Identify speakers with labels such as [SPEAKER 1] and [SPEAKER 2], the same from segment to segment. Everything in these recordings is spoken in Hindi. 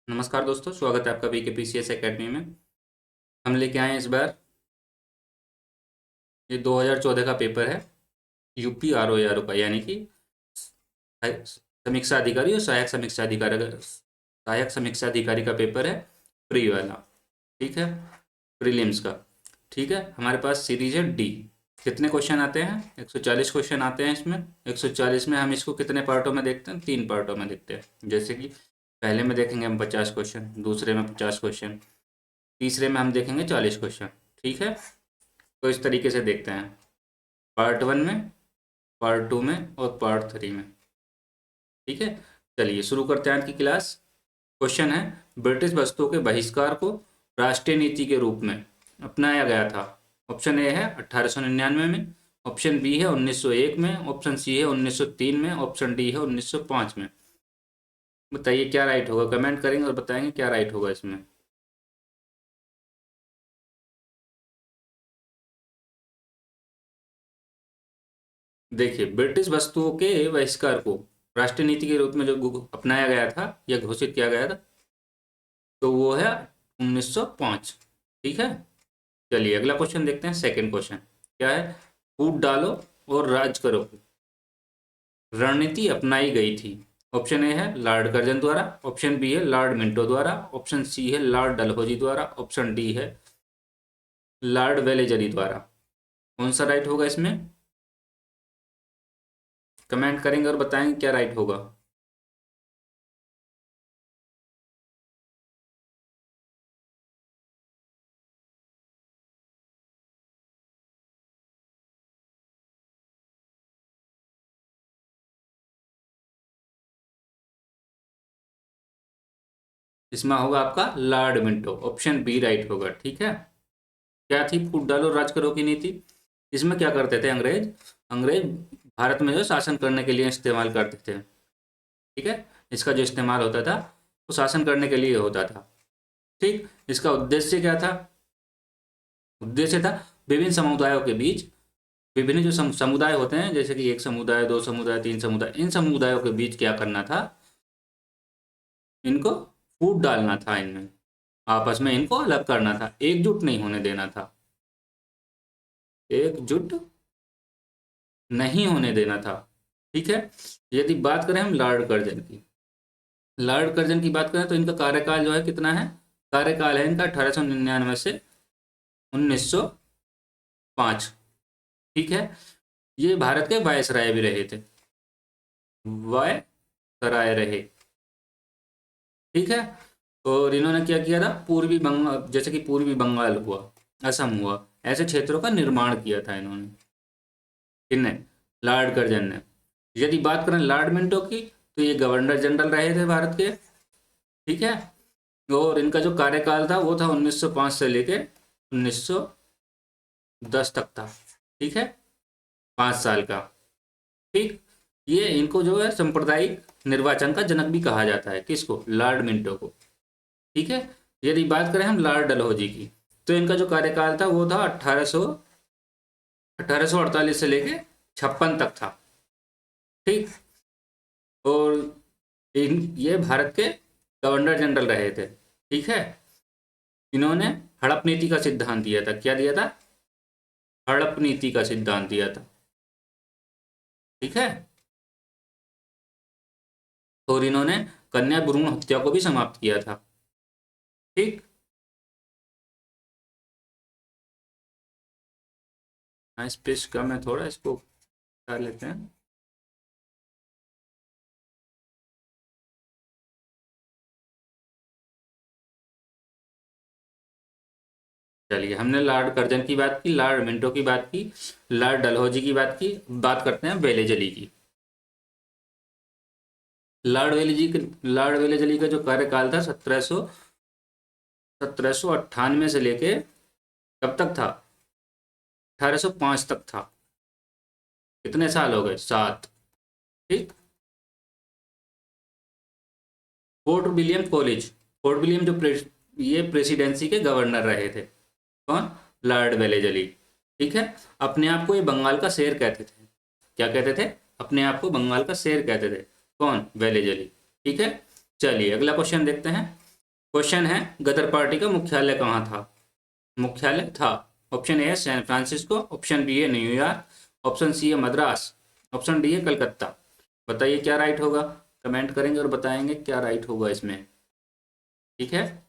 [SPEAKER 1] नमस्कार दोस्तों, स्वागत है आपका वीके पीसीएस एकेडमी में। हम लेके आए हैं इस बार ये 2014 का पेपर है। यूपी आरओ का, यानी कि समीक्षा अधिकारी और सहायक समीक्षा अधिकारी का पेपर है, प्री वाला। ठीक है, प्रीलिम्स का। ठीक है, हमारे पास सीरीज है डी। कितने क्वेश्चन आते हैं? 140 क्वेश्चन आते हैं इसमें। 140 में हम इसको कितने पार्टों में देखते हैं? 3 पार्टों में देखते हैं। जैसे कि पहले में देखेंगे हम 50 क्वेश्चन, दूसरे में 50 क्वेश्चन, तीसरे में हम देखेंगे 40 क्वेश्चन। ठीक है, तो इस तरीके से देखते हैं, पार्ट 1 में, पार्ट 2 में और पार्ट 3 में। ठीक है, चलिए शुरू करते हैं आज की क्लास। क्वेश्चन है, ब्रिटिश वस्तुओं के बहिष्कार को राष्ट्रीय नीति के रूप में अपनाया गया था। ऑप्शन ए है 1899 में, ऑप्शन बी है 1901 में, ऑप्शन सी है 1903 में, ऑप्शन डी है 1905 में। बताइए क्या राइट होगा, कमेंट करेंगे और बताएंगे क्या राइट होगा इसमें। देखिए, ब्रिटिश वस्तुओं के बहिष्कार को राष्ट्रीय नीति के रूप में जो अपनाया गया था या घोषित किया गया था, तो वो है 1905। ठीक है, चलिए अगला क्वेश्चन देखते हैं। सेकंड क्वेश्चन क्या है? फूट डालो और राज करो रणनीति अपनाई गई थी। ऑप्शन ए है लॉर्ड कर्जन द्वारा, ऑप्शन बी है लॉर्ड मिंटो द्वारा, ऑप्शन सी है लॉर्ड डलहौजी द्वारा, ऑप्शन डी है लॉर्ड वेलेजरी द्वारा। कौन सा राइट होगा इसमें? कमेंट करेंगे और बताएंगे क्या राइट होगा। इसमें होगा आपका Lord Minto, option B right होगा। ठीक है, क्या थी फूट डालो राज करो की नीति? इसमें क्या करते थे अंग्रेज? अंग्रेज भारत में जो शासन करने के लिए इस्तेमाल करते थे। ठीक है, इसका जो इस्तेमाल होता था वो शासन करने के लिए होता था। ठीक, इसका उद्देश्य क्या था? उद्देश्य था विभिन्न समुदायों के बीच, विभिन्न जो समुदाय होते हैं, जैसे कि एक समुदाय, दो समुदाय, तीन समुदाय, इन समुदायों के बीच क्या करना था? इनको फूट डालना था, इनमें आपस में इनको अलग करना था, एकजुट नहीं होने देना था, एकजुट नहीं होने देना था। ठीक है, यदि बात करें हम लॉर्ड कर्जन की, लॉर्ड कर्जन की बात करें तो इनका कार्यकाल जो है कितना है? कार्यकाल है इनका 1899 से 1905। ठीक है, ये भारत के वायसराय भी रहे थे, वायसराय रहे। ठीक है, और इन्होंने क्या किया था? पूर्वी बंगाल, जैसे कि पूर्वी बंगाल हुआ, असम हुआ, ऐसे क्षेत्रों का निर्माण किया था इन्होंने। किसने? लॉर्ड कर्जन ने। यदि बात करें लॉर्ड मिंटो की, तो ये गवर्नर जनरल रहे थे भारत के। ठीक है, और इनका जो कार्यकाल था वो था 1905 से लेके 1910 तक था। ठीक है, 5 साल का। ठीक, ये इनको जो है सांप्रदायिक निर्वाचन का जनक भी कहा जाता है। किसको? लॉर्ड मिंटो को। ठीक है, यदि बात करें हम लॉर्ड डलहौजी की, तो इनका जो कार्यकाल था वो था 1848 से लेके 56 तक था। ठीक, और ये भारत के गवर्नर जनरल रहे थे। ठीक है, इन्होंने हड़प नीति का सिद्धांत दिया था। क्या दिया था? हड़प नीति का सिद्धांत दिया था। ठीक है, और इन्होंने कन्या भ्रूण हत्या को भी समाप्त किया था। ठीक, हाँ स्पेस कम है थोड़ा, इसको कर लेते हैं। चलिए, हमने लॉर्ड कर्जन की बात की, लॉर्ड मिंटो की बात की, लॉर्ड डलहौजी की बात की। बात करते हैं वेलेजली की। लॉर्ड वेलेजली का जो कार्यकाल था 1798 से लेके कब तक था? 1805 तक था। कितने साल हो गए? 7। ठीक, fort William college, fort William जो ये प्रेसिडेंसी के गवर्नर रहे थे। कौन? Lord Wellesley. ठीक है, अपने आप को ये बंगाल का शेर कहते थे। क्या कहते थे? अपने आप को बंगाल का शेर कहते थे। कौन? वेलेजली। ठीक है, चलिए अगला क्वेश्चन देखते हैं। क्वेश्चन है, गदर पार्टी का मुख्यालय कहाँ था? मुख्यालय था। ऑप्शन ए है सैन फ्रांसिस्को, ऑप्शन बी है न्यूयॉर्क, ऑप्शन सी है मद्रास, ऑप्शन डी है कलकत्ता। बताइए क्या राइट होगा। कमेंट करेंगे और बताएंगे क्या राइट होगा इसमें। ठीक है।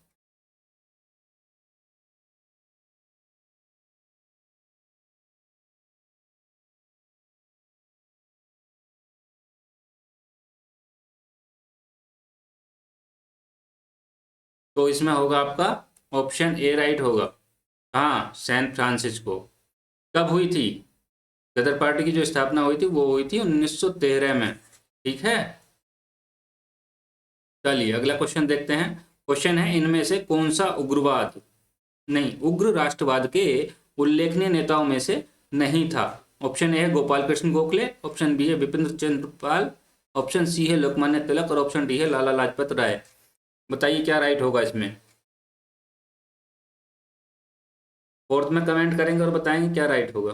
[SPEAKER 1] तो इसमें होगा आपका ऑप्शन ए राइट होगा। हाँ, सैन फ्रांसिस्को। कब हुई थी? गदर पार्टी की जो स्थापना हुई थी वो हुई थी 1913 में। ठीक है। चलिए अगला क्वेश्चन देखते हैं। क्वेश्चन है, इनमें से कौन सा उग्रवाद नहीं उग्र राष्ट्रवाद के उल्लेखनीय नेताओं में से नहीं था? ऑप्शन ए है गोपाल कृष्ण गोखले, ऑप्शन बी है बिपिन चंद्र पाल, ऑप्शन सी है लोकमान्य तिलक और ऑप्शन डी है लाला लाजपत राय। बताइए क्या राइट होगा इसमें। फोर्थ में कमेंट करेंगे और बताएंगे क्या राइट होगा।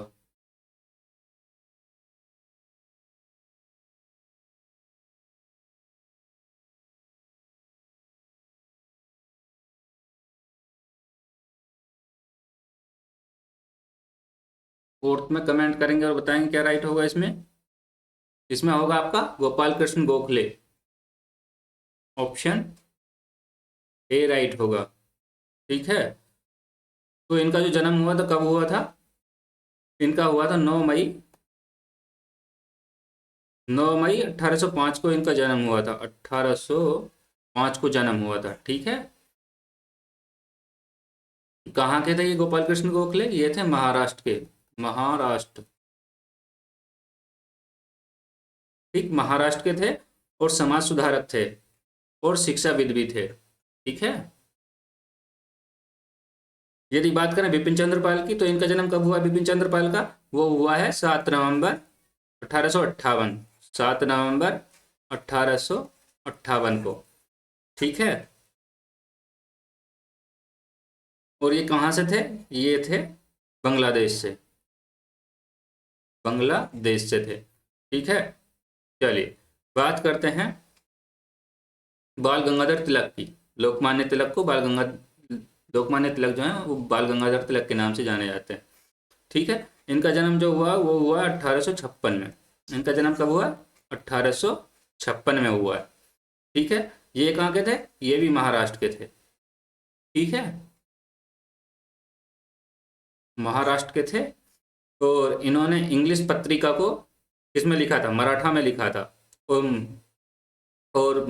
[SPEAKER 1] फोर्थ में कमेंट करेंगे और बताएंगे क्या राइट होगा इसमें। इसमें होगा आपका Gopal Krishna Gokhale. Option A right होगा। ठीक है। तो इनका जो जन्म हुआ था कब हुआ था? इनका हुआ था 9 मई 1805 को इनका जन्म हुआ था। 1805 को जन्म हुआ था। ठीक है। कहाँ के थे ये गोपाल कृष्ण गोखले? ये थे महाराष्ट्र के। महाराष्ट्र। ठीक, महाराष्ट्र के थे और समाज सुधारक थे और शिक्षाविद भी थे। ठीक है। यदि बात करें बिपिन चंद्र पाल की, तो इनका जन्म कब हुआ बिपिन चंद्र पाल का? वो हुआ है 7 नवंबर 1858। 7 नवंबर 1858 को। ठीक है। और ये कहाँ से थे? ये थे बांग्लादेश से। बांग्लादेश से थे। ठीक है। चलिए बात करते हैं बाल गंगाधर तिलक की। लोकमान्य तिलक को लोकमान्य तिलक जो है वो बाल गंगाधर तिलक के नाम से जाने जाते हैं। ठीक है। इनका जन्म जो हुआ वो हुआ 1856 में। इनका जन्म कब हुआ? 1856 में हुआ है। ठीक है। ये कहाँ के थे? ये भी महाराष्ट्र के थे। ठीक है। महाराष्ट्र के थे। और इन्होंने इंग्लिश पत्रिका को किसमें लिखा था? मराठा में लिखा था। और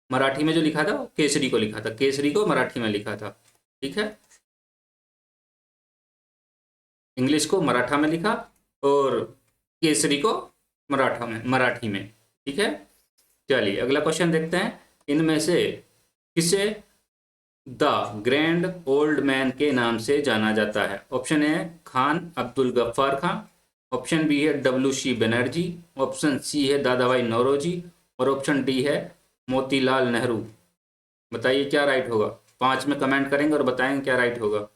[SPEAKER 1] मराठी में जो लिखा था वो केसरी को लिखा था। केसरी को मराठी में लिखा था। ठीक है। इंग्लिश को मराठा में लिखा और केसरी को मराठी में। ठीक है। चलिए अगला क्वेश्चन देखते हैं। इनमें से किसे द ग्रैंड ओल्ड मैन के नाम से जाना जाता है? Option A Khan Abdul Ghaffar Khan, option B है WC बनर्जी, ऑप्शन सी है दादा भाई नौरोजी और ऑप्शन डी है मोतीलाल नेहरू। बताइए क्या राइट होगा। 5 में कमेंट करेंगे और बताएंगे क्या राइट होगा।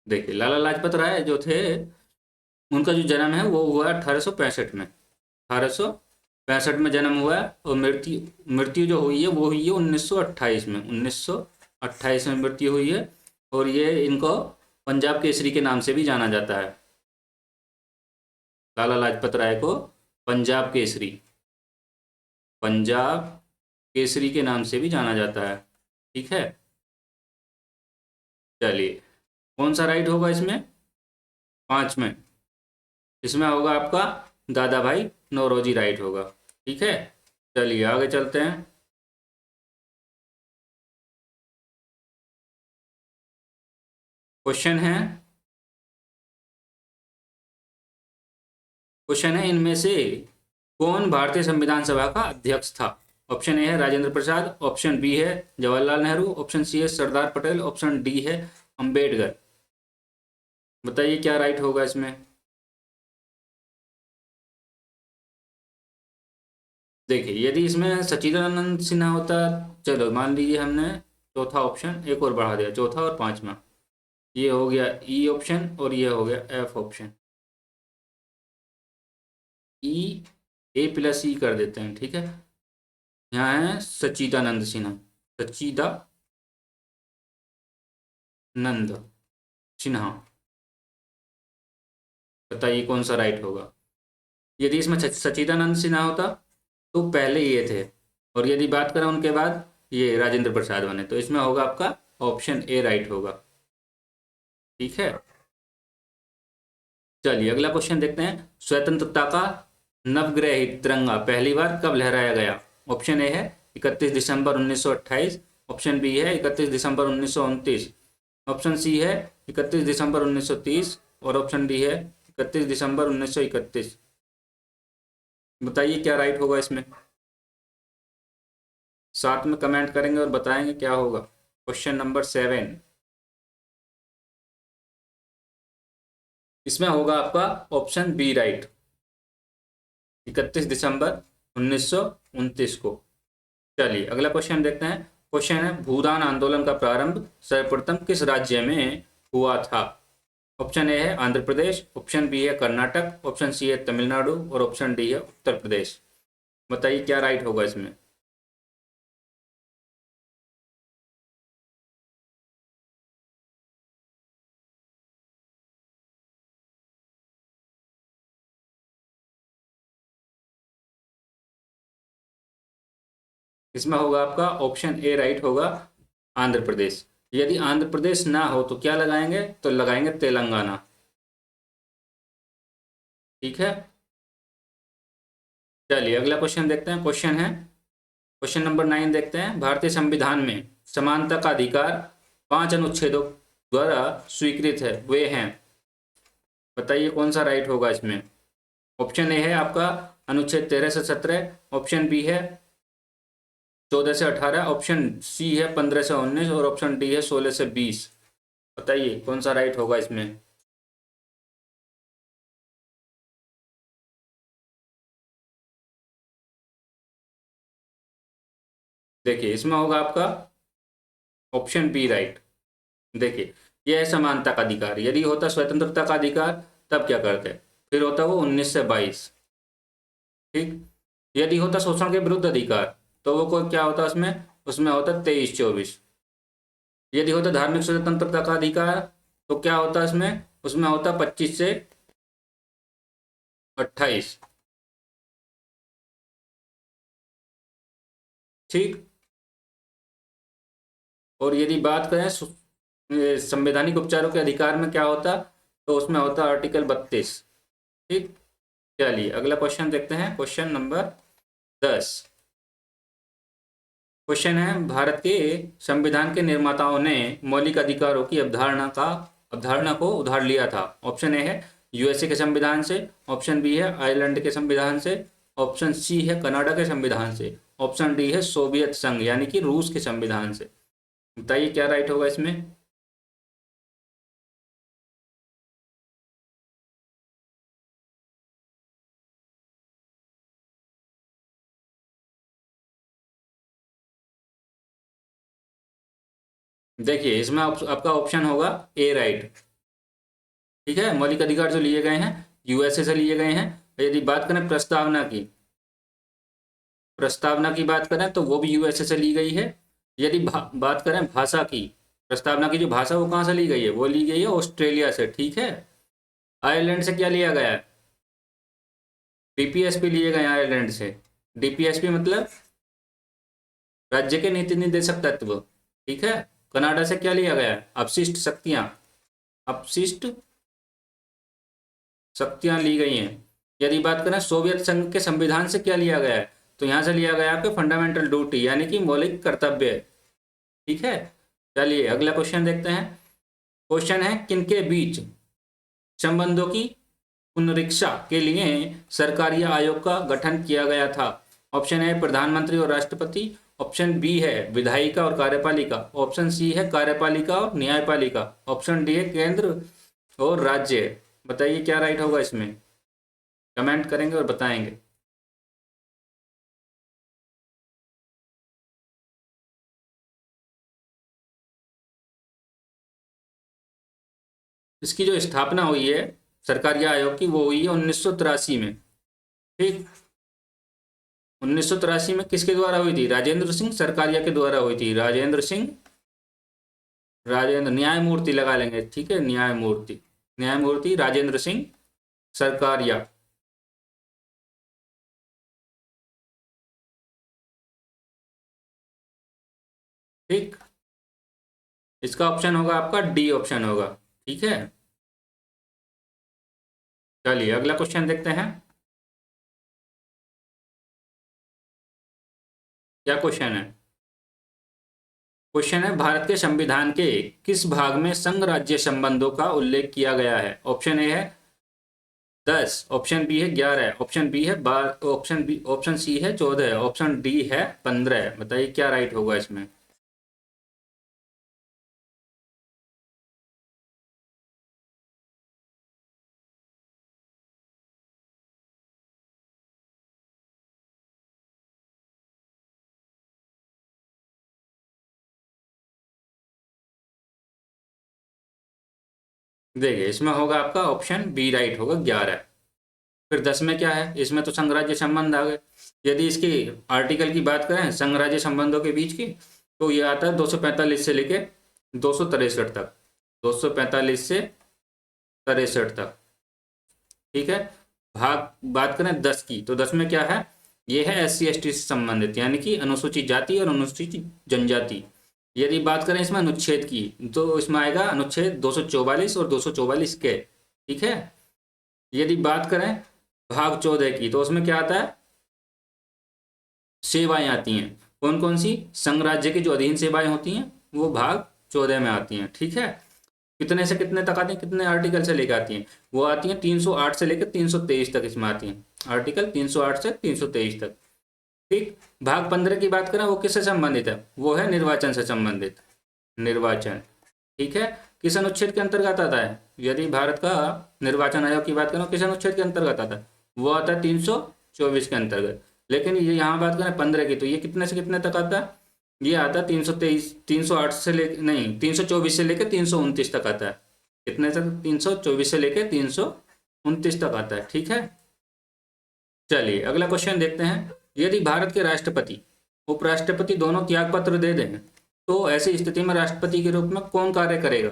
[SPEAKER 1] देखिए लाला लाजपत राय जो थे उनका जो जन्म है वो हुआ 1865 में। 1865 में जन्म हुआ है और मृत्यु मृत्यु जो हुई है वो हुई है 1928 में। 1928 में मृत्यु हुई है। और ये इनको पंजाब केसरी के नाम से भी जाना जाता है। लाला लाजपत राय को पंजाब केसरी पंजाब केसरी के नाम से भी जाना जाता है। ठीक है। चलिए कौन सा राइट होगा इसमें? 5 में। इसमें होगा आपका दादा भाई नौरोजी राइट होगा। ठीक है। चलिए आगे चलते हैं। क्वेश्चन है क्वेश्चन है इनमें से कौन भारतीय संविधान सभा का अध्यक्ष था? ऑप्शन ए है राजेंद्र प्रसाद, ऑप्शन बी है जवाहरलाल नेहरू, ऑप्शन सी है सरदार पटेल, ऑप्शन डी है अंबेडकर। बताइए क्या राइट होगा इसमें। देखिए यदि इसमें सच्चिदानंद सिन्हा होता, चलो मान लीजिए हमने चौथा ऑप्शन एक और बढ़ा दिया, चौथा और पांचवा, ये हो गया ई ऑप्शन और ये हो गया एफ ऑप्शन। ई, ए प्लस ई कर देते हैं, ठीक है। यहाँ है सच्चिदानंद सिन्हा, सच्चिदानंद सिन्हा। बताइए कौन सा राइट होगा। यदि इसमें सच्चिदानंद सिन्हा होता तो पहले ये थे, और यदि बात करें उनके बाद ये राजेंद्र प्रसाद बने, तो इसमें होगा आपका ऑप्शन ए राइट होगा, ठीक है। चलिए अगला क्वेश्चन देखते हैं। स्वतंत्रता का नवग्रहित तिरंगा पहली बार कब लहराया गया। ऑप्शन ए है 31 दिसंबर 1928, ऑप्शन बी है 31 दिसंबर 1929, ऑप्शन सी है 31 दिसंबर 1930 और ऑप्शन डी है 31 दिसंबर 1931। बताइए क्या राइट होगा इसमें, साथ में कमेंट करेंगे और बताएंगे क्या होगा। क्वेश्चन नंबर 7, इसमें होगा आपका ऑप्शन बी राइट, 31 दिसंबर 1929 को। चलिए अगला क्वेश्चन देखते हैं। क्वेश्चन है भूदान आंदोलन का प्रारंभ सर्वप्रथम किस राज्य में हुआ था। ऑप्शन ए है आंध्र प्रदेश, ऑप्शन बी है कर्नाटक, ऑप्शन सी है तमिलनाडु और ऑप्शन डी है उत्तर प्रदेश। बताइए क्या राइट होगा इसमें। इसमें होगा आपका ऑप्शन ए राइट होगा, आंध्र प्रदेश। यदि आंध्र प्रदेश ना हो तो क्या लगाएंगे, तो लगाएंगे तेलंगाना, ठीक है। चलिए अगला क्वेश्चन देखते हैं। क्वेश्चन है क्वेश्चन नंबर 9 देखते हैं। भारतीय संविधान में समानता का अधिकार 5 अनुच्छेदों द्वारा स्वीकृत है, वे हैं। बताइए कौन सा राइट होगा इसमें। ऑप्शन ए है आपका अनुच्छेद 13 से 17, ऑप्शन बी है 14 से 18, ऑप्शन सी है 15 से 19 और ऑप्शन डी है 16 से 20। बताइए कौन सा राइट होगा इसमें। देखिए इसमें होगा आपका ऑप्शन बी राइट। देखिए यह है समानता का अधिकार, यदि होता स्वतंत्रता का अधिकार तब क्या करते, फिर होता वो 19 से 22, ठीक। यदि होता शोषण के विरुद्ध अधिकार तो वो कोई क्या होता उसमें, उसमें होता 23-24। यदि होता धार्मिक स्वतंत्रता का अधिकार तो क्या होता इसमें, उसमें होता 25 से 28, ठीक। और यदि बात करें संवैधानिक उपचारों के अधिकार में क्या होता, तो उसमें होता आर्टिकल 32, ठीक। चलिए अगला क्वेश्चन देखते हैं। क्वेश्चन नंबर 10, क्वेश्चन है भारत के संविधान के निर्माताओं ने मौलिक अधिकारों की अवधारणा को उधार लिया था। ऑप्शन ए है यूएसए के संविधान से, ऑप्शन बी है आयरलैंड के संविधान से, ऑप्शन सी है कनाडा के संविधान से, ऑप्शन डी है सोवियत संघ यानी कि रूस के संविधान से। बताइए क्या राइट होगा इसमें। देखिए इसमें आपका ऑप्शन होगा ए राइट, ठीक है। मौलिक अधिकार जो लिए गए हैं यूएसए से लिए गए हैं। यदि बात करें प्रस्तावना की बात करें तो वो भी यूएसए से ली गई है। यदि बात करें भाषा की, प्रस्तावना की जो भाषा वो कहाँ से ली गई है, वो ली गई है ऑस्ट्रेलिया से, ठीक है। आयरलैंड से क्या लिया गया है, डीपीएसपी लिए गए आयरलैंड से। डीपीएसपी मतलब राज्य के नीति निर्देशक तत्व, ठीक है। कनाडा से क्या लिया गया है, अपशिष्ट शक्तियां ली गई हैं। यदि बात करें सोवियत संघ के संविधान से क्या लिया गया है, तो यहां से लिया गया है आपके फंडामेंटल ड्यूटी यानी कि मौलिक कर्तव्य, ठीक है। चलिए अगला क्वेश्चन देखते हैं। क्वेश्चन है किनके बीच संबंधों की पुनरीक्षा के लिए सरकारी आयोग का गठन किया गया था। ऑप्शन है प्रधानमंत्री और राष्ट्रपति, ऑप्शन बी है विधायिका और कार्यपालिका, ऑप्शन सी है कार्यपालिका और न्यायपालिका, ऑप्शन डी है केंद्र और राज्य। बताइए क्या राइट होगा इसमें, कमेंट करेंगे और बताएंगे। इसकी जो स्थापना हुई है सरकारिया आयोग की, वो हुई है 1983 में। ठीक, 1983 में किसके द्वारा हुई थी? राजेंद्र सिंह सरकारिया के द्वारा हुई थी। राजेंद्र न्यायमूर्ति लगा लेंगे, ठीक है, न्यायमूर्ति राजेंद्र सिंह सरकारिया। ठीक, इसका ऑप्शन होगा आपका डी ऑप्शन होगा। ठीक है, चलिए अगला क्वेश्चन देखते हैं। क्या क्वेश्चन है? क्वेश्चन है, भारत के संविधान के किस भाग में संघ राज्य संबंधों का उल्लेख किया गया है? ऑप्शन ए है 10, ऑप्शन बी है 11, ऑप्शन बी है 12, ऑप्शन सी है 14, ऑप्शन डी है 15। बताइए क्या राइट होगा इसमें? देखिए इसमें होगा आपका ऑप्शन बी राइट होगा, 11। फिर 10 में क्या है? इसमें तो संघ राज्य संबंध आ गए। यदि इसकी आर्टिकल की बात करें संघ राज्य संबंधों के बीच की, तो ये आता है 245 से लेके 263 तक, 245 से 63 तक। ठीक है, भाग बात करें 10 की, तो 10 में क्या है? ये है SC ST से संबंधित, यानी कि अनुसूचित जाति और अनुसूचित जनजाति। यदि बात करें इसमें अनुच्छेद की, तो इसमें आएगा अनुच्छेद 244 और 244 के। ठीक है, यदि बात करें भाग 14 की, तो उसमें क्या आता है? सेवाएं आती हैं। कौन कौन सी? संघ राज्य की जो अधीन सेवाएं होती हैं वो भाग 14 में आती हैं। ठीक है, कितने से कितने तक आती हैं, कितने आर्टिकल से लेकर आती हैं? वो आती हैं 308 से लेकर 323 तक इसमें आती हैं, आर्टिकल 308 से 323 तक। ठीक, भाग 15 की बात करें वो किससे संबंधित है? वो है निर्वाचन से संबंधित, निर्वाचन। ठीक है, किस अनुच्छेद के अंतर्गत आता है? यदि भारत का निर्वाचन आयोग की बात करें किस अनुच्छेद के अंतर्गत आता है? वो आता है 324 के अंतर्गत। लेकिन ये यहाँ बात करें 15 की, तो ये कितने से कितने तक आता है? ये आता है 323, 308 से ले नहीं 324 से लेकर 329 तक आता है। कितने तक? 324 से लेकर 329 तक आता है। ठीक है, चलिए अगला क्वेश्चन देखते हैं। यदि भारत के राष्ट्रपति उपराष्ट्रपति दोनों त्याग पत्र दे दें, तो ऐसी स्थिति में राष्ट्रपति के रूप में कौन कार्य करेगा?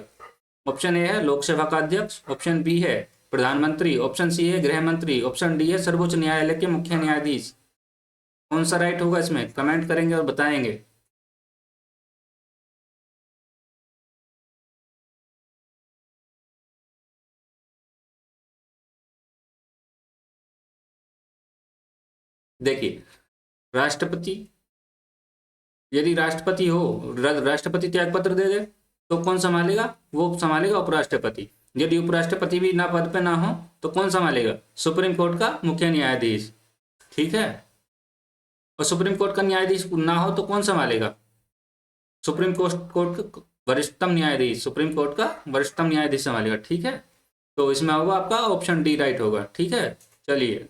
[SPEAKER 1] ऑप्शन ए है लोकसभा का अध्यक्ष, ऑप्शन बी है प्रधानमंत्री, ऑप्शन सी है गृह मंत्री, ऑप्शन डी है सर्वोच्च न्यायालय के मुख्य न्यायाधीश। कौन सा राइट होगा इसमें? कमेंट करेंगे और बताएंगे। देखिए राष्ट्रपति, यदि राष्ट्रपति हो, राष्ट्रपति त्याग पत्र दे दे, तो कौन संभालेगा? वो संभालेगा उपराष्ट्रपति। यदि उपराष्ट्रपति भी ना पद पे ना हो, तो कौन संभालेगा? सुप्रीम कोर्ट का मुख्य न्यायाधीश। ठीक है, और सुप्रीम कोर्ट का न्यायाधीश ना हो तो कौन संभालेगा? सुप्रीम कोर्ट का वरिष्ठतम न्यायाधीश, सुप्रीम कोर्ट का वरिष्ठतम न्यायाधीश संभालेगा। ठीक है, तो इसमें होगा आपका ऑप्शन डी राइट होगा। ठीक है, चलिए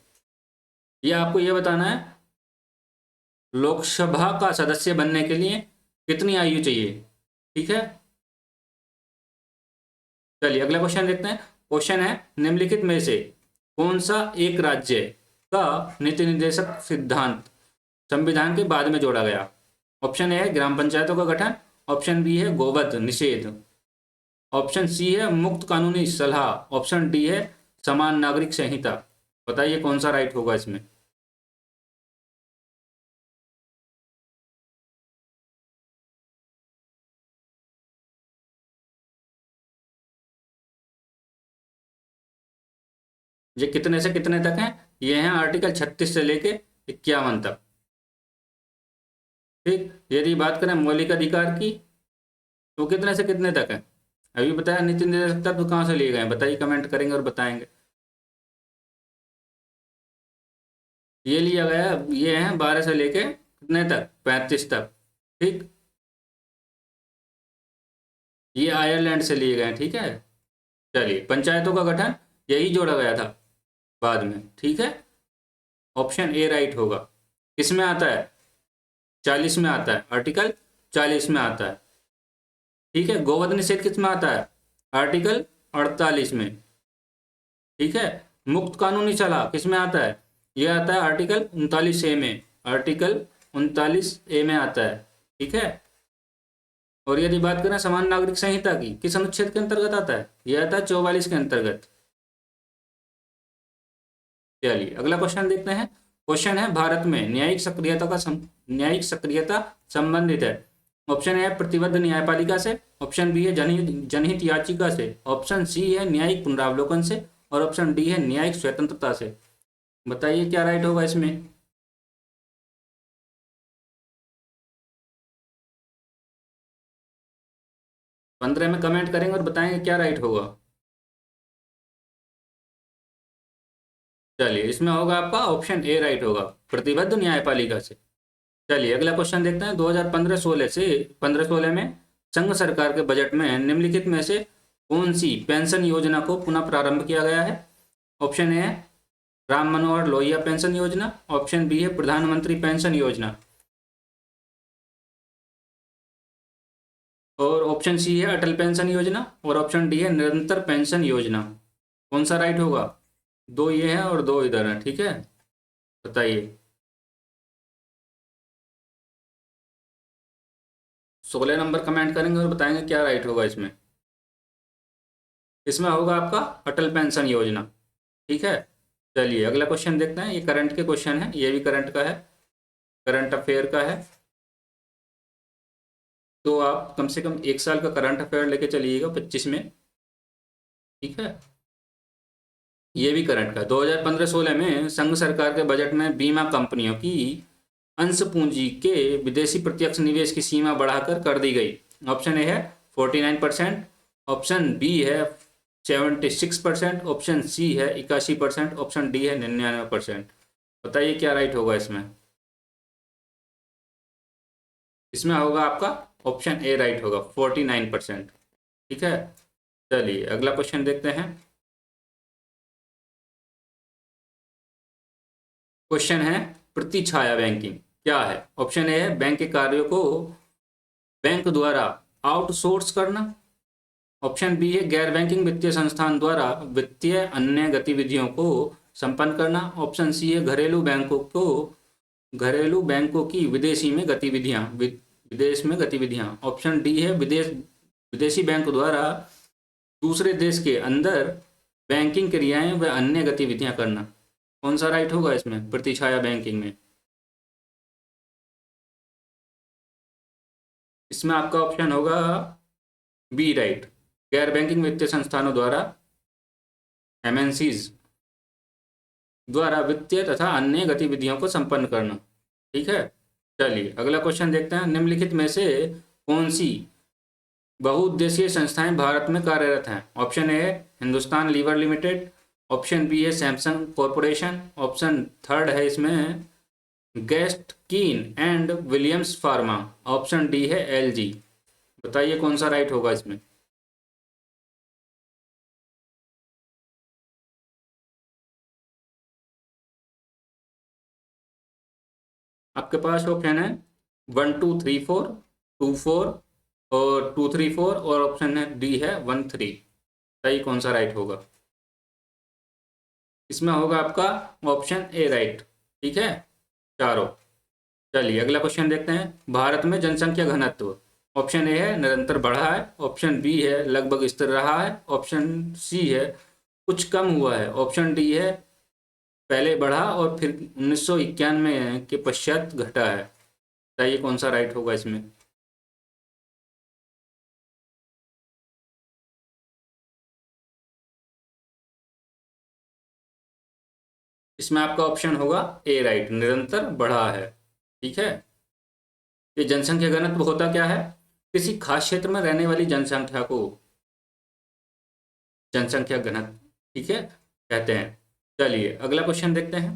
[SPEAKER 1] ये आपको ये बताना है लोकसभा का सदस्य बनने के लिए कितनी आयु चाहिए। ठीक है, चलिए अगला क्वेश्चन देखते हैं। क्वेश्चन है, निम्नलिखित में से कौन सा एक राज्य का नीति निर्देशक सिद्धांत संविधान के बाद में जोड़ा गया? ऑप्शन ए है ग्राम पंचायतों का गठन, ऑप्शन बी है गोवध निषेध, ऑप्शन सी है मुक्त कानूनी सलाह, ऑप्शन डी है समान नागरिक संहिता। बताइए कौन सा राइट होगा इसमें? ये कितने से कितने तक हैं? ये हैं आर्टिकल 36 से लेके 51 तक। ठीक, यदि बात करें मौलिक अधिकार की, तो कितने से कितने तक है? अभी बताया नीति निर्देशक तत्व कहाँ से लिए गए हैं? बताइए, कमेंट करेंगे और बताएंगे। ये लिया गया है, ये हैं 12 से लेके कितने तक? 35 तक। ठीक, ये आयरलैंड से लिए गए हैं। ठीक है, चलिए पंचायतों का गठन यही जोड़ा गया था बाद में। ठीक है, ऑप्शन ए राइट होगा। किसमें आता है? 40 में आता है, आर्टिकल 40 में आता है। ठीक है, गोवध निषेध किस में आता है? आर्टिकल 48 में, ठीक है। मुक्त कानूनी सलाह किस में आता है? ये आता है आर्टिकल 39A में, आर्टिकल 39A में आता है, ठीक है। और यदि बात करें समान नागरिक संहिता की, किस अनुच्छेद के अंतर्गत आता है? ये आता है 44 के अंतर्गत। चलिए अगला क्वेश्चन देखते हैं। क्वेश्चन है भारत में न्यायिक सक्रियता संबंधित है। ऑप्शन ए है प्रतिबद्ध न्यायपालिका से, ऑप्शन बी है जनहित याचिका से, ऑप्शन सी है न्यायिक पुनरावलोकन से, और ऑप्शन डी है न्यायिक स्वतंत्रता से। बताइए क्या राइट होगा इसमें। 15 में कमेंट करेंगे और बताएंगे क्या राइट होगा। चलिए इसमें होगा आपका ऑप्शन ए राइट होगा, प्रतिबद्ध न्यायपालिका से। चलिए अगला क्वेश्चन देखते हैं। 2015-16 से 15-16 में संघ सरकार के बजट में निम्नलिखित में से कौन सी पेंशन योजना को पुनः प्रारंभ किया गया है? ऑप्शन ए है राम मनोहर लोहिया पेंशन योजना, ऑप्शन बी है प्रधानमंत्री पेंशन योजना, और ऑप्शन सी है अटल पेंशन योजना, और ऑप्शन डी है निरंतर पेंशन योजना। कौन सा राइट होगा? दो ये है और दो इधर है, ठीक है। बताइए। 16 नंबर कमेंट करेंगे और बताएंगे क्या राइट होगा इसमें। इसमें होगा आपका अटल पेंशन योजना, ठीक है। चलिए अगला क्वेश्चन देखते हैं। ये करंट के क्वेश्चन है, ये भी करंट का है, करंट अफेयर का है। तो आप कम से कम एक साल का करंट अफेयर लेके चलिएगा 25 में, ठीक है। ये भी करंट का 2015-16 में संघ सरकार के बजट में बीमा कंपनियों की अंश पूंजी के विदेशी प्रत्यक्ष निवेश की सीमा बढ़ाकर कर दी गई। ऑप्शन ए है 49%, ऑप्शन बी है 76%, ऑप्शन सी है 81%, ऑप्शन डी है 99%। बताइए क्या राइट होगा इसमें। इसमें होगा आपका ऑप्शन ए राइट होगा, 49%, ठीक है। चलिए अगला क्वेश्चन देखते हैं। क्वेश्चन है प्रतिछाया बैंकिंग क्या है? ऑप्शन ए है बैंक के कार्यों को बैंक द्वारा आउटसोर्स करना, ऑप्शन बी है गैर बैंकिंग वित्तीय संस्थान द्वारा वित्तीय अन्य गतिविधियों को संपन्न करना, ऑप्शन सी है घरेलू बैंकों की विदेश में गतिविधियां, ऑप्शन डी है विदेशी बैंक द्वारा दूसरे देश के अंदर बैंकिंग क्रियाएं व अन्य गतिविधियां करना। कौन सा राइट होगा इसमें प्रतिछाया बैंकिंग में? इसमें आपका ऑप्शन होगा बी राइट, गैर बैंकिंग वित्तीय संस्थानों द्वारा एमएनसीज द्वारा वित्तीय तथा अन्य गतिविधियों को संपन्न करना, ठीक है। चलिए अगला क्वेश्चन देखते हैं। निम्नलिखित में से कौन सी बहुउद्देशीय संस्थाएं भारत में कार्यरत हैं? ऑप्शन ए है Hindustan Lever Limited, option B है सैमसंग कॉरपोरेशन, ऑप्शन थर्ड है इसमें Guest Keen and Williams pharma, option D है एलजी। बताइए कौन सा राइट होगा इसमें। आपके पास ऑप्शन है 1 2 3 4, 2 4 और 2 3 4, और ऑप्शन है डी है 1 3। बताइए कौन सा राइट होगा। इसमें होगा आपका ऑप्शन ए राइट, ठीक है, चारों। चलिए अगला क्वेश्चन देखते हैं। भारत में जनसंख्या घनत्व, ऑप्शन ए है निरंतर बढ़ा है, ऑप्शन बी है लगभग स्थिर रहा है, ऑप्शन सी है कुछ कम हुआ है, ऑप्शन डी है पहले बढ़ा और फिर 1991 के पश्चात घटा है। बताइए कौन सा राइट होगा इसमें। इसमें आपका ऑप्शन होगा ए राइट, निरंतर बढ़ा है, ठीक है। ये जनसंख्या घनत्व होता क्या है? किसी खास क्षेत्र में रहने वाली जनसंख्या को जनसंख्या घनत्व, ठीक है, कहते हैं। चलिए अगला क्वेश्चन देखते हैं।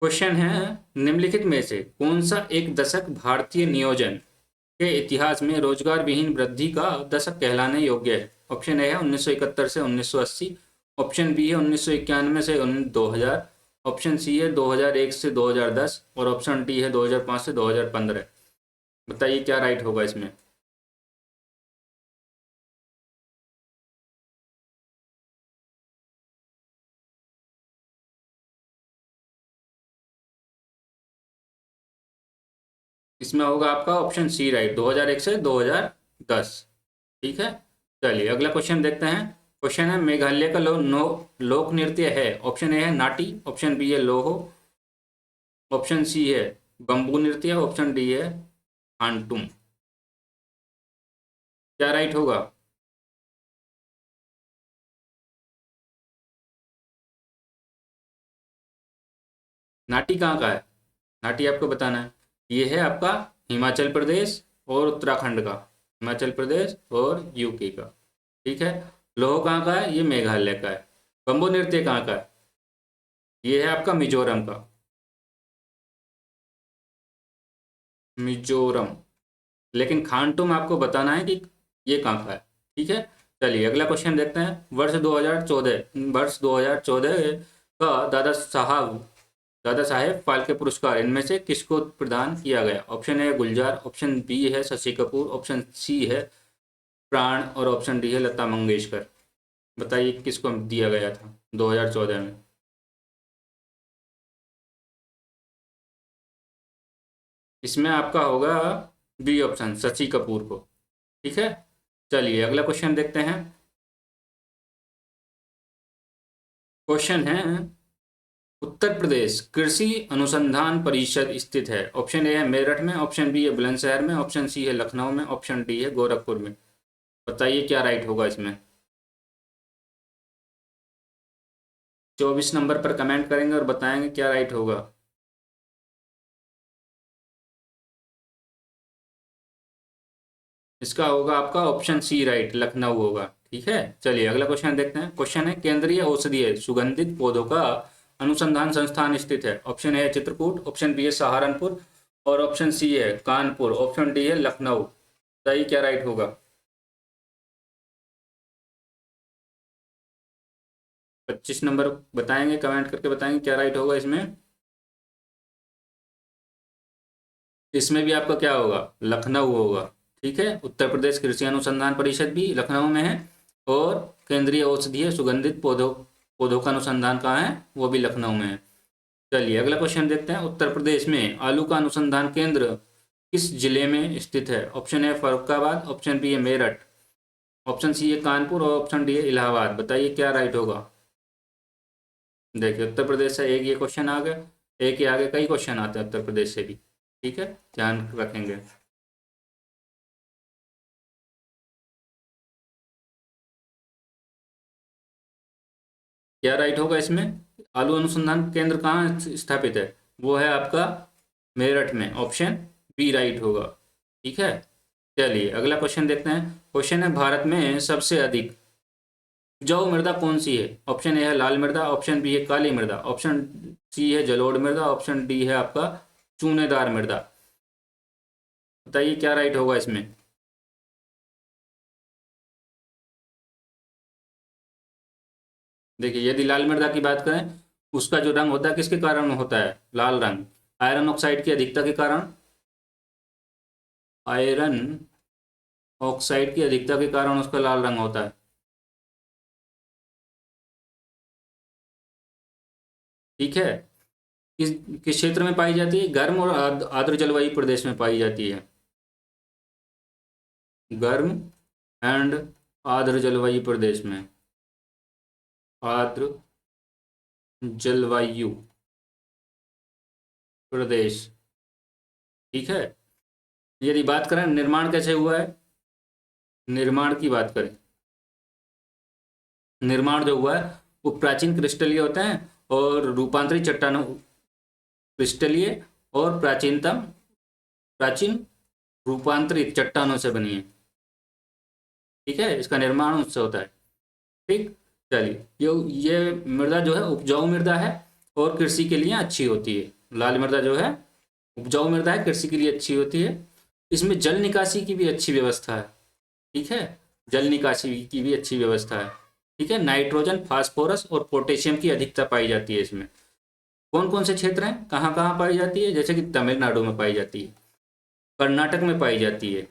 [SPEAKER 1] क्वेश्चन है निम्नलिखित में से कौन सा एक दशक भारतीय नियोजन के इतिहास में रोजगार विहीन वृद्धि का दशक कहलाने योग्य है? ऑप्शन ए है 1971 से 1980, ऑप्शन बी है 1991 से 2000, ऑप्शन सी है 2001 से 2010, और ऑप्शन डी है 2005 से 2015। बताइए क्या राइट होगा इसमें। इसमें होगा आपका ऑप्शन सी राइट, 2001 से 2010। ठीक है, चलिए अगला क्वेश्चन देखते हैं। क्वेश्चन है मेघालय का लोक नृत्य है। ऑप्शन ए है नाटी, ऑप्शन बी है लोहो, ऑप्शन सी है बम्बू नृत्य, ऑप्शन डी है हांटुम। क्या राइट होगा? नाटी कहाँ का है? नाटी आपको बताना है। ये है आपका हिमाचल प्रदेश और उत्तराखंड का, हिमाचल प्रदेश और यूके का। ठीक है, लोहो कहाँ का है? ये मेघालय का है। बम्बू नृत्य कहाँ का है? ये है आपका मिजोरम का, मिजोरम। लेकिन खानटुम आपको बताना है कि ये कहाँ का है। ठीक है, चलिए अगला क्वेश्चन देखते हैं। वर्ष 2014 का दादा साहेब फाल्के पुरस्कार इनमें से किसको प्रदान किया गया? Option A Gulzar, option B है शशि कपूर, ऑप्शन सी है प्राण और ऑप्शन डी है लता मंगेशकर। बताइए किसको दिया गया था 2014 में? इसमें आपका होगा बी ऑप्शन, शशि कपूर को। ठीक है, चलिए अगला क्वेश्चन देखते हैं। क्वेश्चन है उत्तर प्रदेश कृषि अनुसंधान परिषद स्थित है। ऑप्शन ए है मेरठ में, ऑप्शन बी है बुलंदशहर में, ऑप्शन सी है लखनऊ में, ऑप्शन डी है गोरखपुर में। बताइए क्या राइट होगा इसमें? 24 नंबर पर कमेंट करेंगे और बताएंगे क्या राइट होगा। इसका होगा आपका ऑप्शन सी राइट, लखनऊ होगा। ठीक है, चलिए अगला क्वेश्चन देखते हैं। क्वेश्चन है केंद्रीय औषधीय सुगंधित पौधों का अनुसंधान संस्थान स्थित है। ऑप्शन ए है चित्रकूट, ऑप्शन बी है सहारनपुर और ऑप्शन सी है कानपुर, ऑप्शन डी है लखनऊ। बताइए क्या राइट होगा? 25 नंबर बताएंगे, कमेंट करके बताएंगे क्या राइट होगा इसमें। इसमें भी आपका क्या होगा? लखनऊ होगा। ठीक है, उत्तर प्रदेश कृषि अनुसंधान परिषद भी लखनऊ में है और केंद्रीय औषधीय सुगंधित पौधों पौधों का अनुसंधान कहाँ है? वो भी लखनऊ में है। चलिए अगला क्वेश्चन देखते हैं। उत्तर प्रदेश में आलू का अनुसंधान केंद्र किस जिले में स्थित है? ऑप्शन है फर्रुखाबाद, ऑप्शन बी है मेरठ, ऑप्शन सी है कानपुर और ऑप्शन डी है इलाहाबाद। बताइए क्या राइट होगा? देखिए उत्तर प्रदेश से एक ये क्वेश्चन आ गया, एक ही आगे कई क्वेश्चन आते हैं उत्तर प्रदेश से भी। ठीक है, ध्यान रखेंगे। क्या राइट होगा इसमें? आलू अनुसंधान केंद्र कहाँ स्थापित है? वो है आपका मेरठ में, ऑप्शन बी राइट होगा। ठीक है, चलिए अगला क्वेश्चन देखते हैं। क्वेश्चन है भारत में सबसे अधिक उपजाऊ मृदा कौन सी है? ऑप्शन ए है लाल मृदा, ऑप्शन बी है काली मृदा, ऑप्शन सी है जलोढ़ मृदा, ऑप्शन डी है आपका चूनेदार मृदा। बताइए क्या राइट होगा इसमें? देखिए यदि लाल मृदा की बात करें, उसका जो रंग होता है किसके कारण होता है लाल रंग? आयरन ऑक्साइड की अधिकता के कारण, आयरन ऑक्साइड की अधिकता के कारण उसका लाल रंग होता है। ठीक है, किस किस क्षेत्र में पाई जाती है? गर्म और आर्द्र जलवायु प्रदेश में पाई जाती है। गर्म एंड आर्द्र जलवायु प्रदेश में, आर्द्र जलवायु प्रदेश। ठीक है, यदि बात करें निर्माण कैसे हुआ है, निर्माण की बात करें, निर्माण जो हुआ है वो प्राचीन क्रिस्टलीय होते हैं और रूपांतरित चट्टानों, क्रिस्टलीय और प्राचीन रूपांतरित चट्टानों से बनी है। ठीक है, इसका निर्माण उससे होता है। ठीक, चलिए ये मृदा जो है उपजाऊ मृदा है और कृषि के लिए अच्छी होती है। लाल मृदा जो है उपजाऊ मृदा है, कृषि के लिए अच्छी होती है। इसमें जल निकासी की भी अच्छी व्यवस्था है। ठीक है, जल निकासी की भी अच्छी व्यवस्था है। ठीक है, नाइट्रोजन, फास्फोरस और पोटेशियम की अधिकता पाई जाती है इसमें। कौन कौन से क्षेत्र हैं, कहाँ कहाँ पाई जाती है? जैसे कि तमिलनाडु में पाई जाती है, कर्नाटक में पाई जाती है,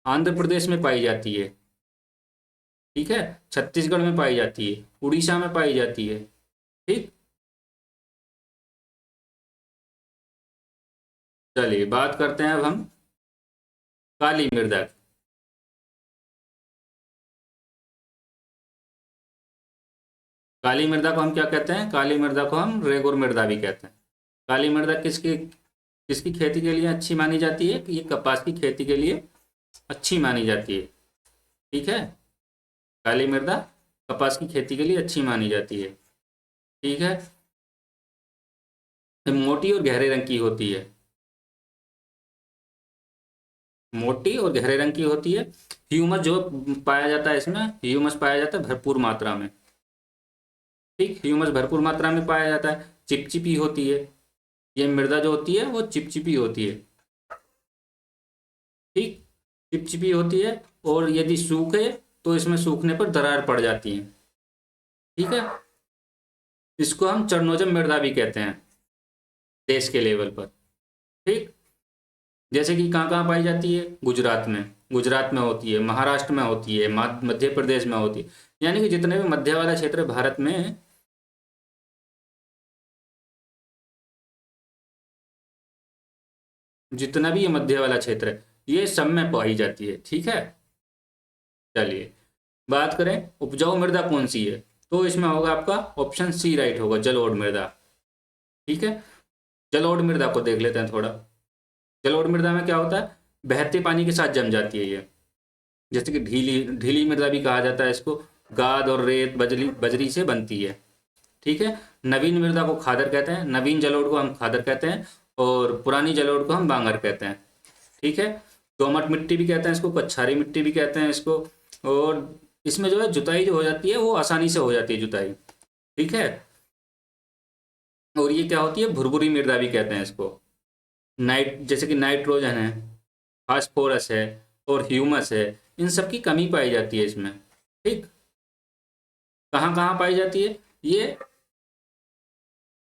[SPEAKER 1] आंध्र प्रदेश में पाई जाती है। ठीक है, छत्तीसगढ़ में पाई जाती है, उड़ीसा में पाई जाती है। ठीक, चलिए बात करते हैं अब हम काली मृदा की। काली मृदा को हम क्या कहते हैं? काली मृदा को हम रेगुर मृदा भी कहते हैं। काली मृदा किसकी किसकी खेती के लिए अच्छी मानी जाती है? ये कपास की खेती के लिए अच्छी मानी जाती है। ठीक है, काली मृदा कपास की खेती के लिए अच्छी मानी जाती है। ठीक है, ये मोटी और गहरे रंग की होती है। मोटी और गहरे रंग की होती है। ह्यूमस जो पाया जाता है इसमें, ह्यूमस पाया जाता है भरपूर मात्रा में। ठीक, ह्यूमस भरपूर मात्रा में पाया जाता है। चिपचिपी होती है, ये मृदा जो होती है वो चिपचिपी होती है। ठीक, चिपचिपी होती है, और यदि सूखे तो इसमें सूखने पर दरार पड़ जाती है। ठीक है, इसको हम चरणोजम मृदा भी कहते हैं देश के लेवल पर। ठीक, जैसे कि कहाँ कहाँ पाई जाती है? गुजरात में, गुजरात में होती है, महाराष्ट्र में होती है, मध्य प्रदेश में होती है। यानी कि जितने भी मध्य वाला क्षेत्र है भारत में, जितना भी ये मध्य वाला क्षेत्र है ये सब में पाई जाती है। ठीक है, चलिए बात करें उपजाऊ मृदा कौन सी है, तो इसमें होगा आपका ऑप्शन सी राइट होगा, जलोढ़ मृदा। ठीक है, जलोढ़ मृदा को देख लेते हैं थोड़ा। जलोढ़ मृदा में क्या होता है? बहते पानी के साथ जम जाती है ये। जैसे कि ढीली ढीली मृदा भी कहा जाता है इसको। गाद और रेत बजरी बजरी से बनती है। ठीक है, नवीन मृदा को खादर कहते हैं, नवीन जलोढ़ को हम खादर कहते हैं, और पुरानी जलोढ़ को हम बांगर कहते हैं। ठीक है, दोमट मिट्टी भी कहते हैं इसको, कच्छारी मिट्टी भी कहते हैं इसको। और इसमें जो है जुताई जो हो जाती है वो आसानी से हो जाती है जुताई। ठीक है, और ये क्या होती है? भुरभुरी मृदा भी कहते हैं इसको। नाइट जैसे कि नाइट्रोजन है, फास्फोरस है, और ह्यूमस है, इन सब की कमी पाई जाती है इसमें। ठीक, कहाँ कहाँ पाई जाती है?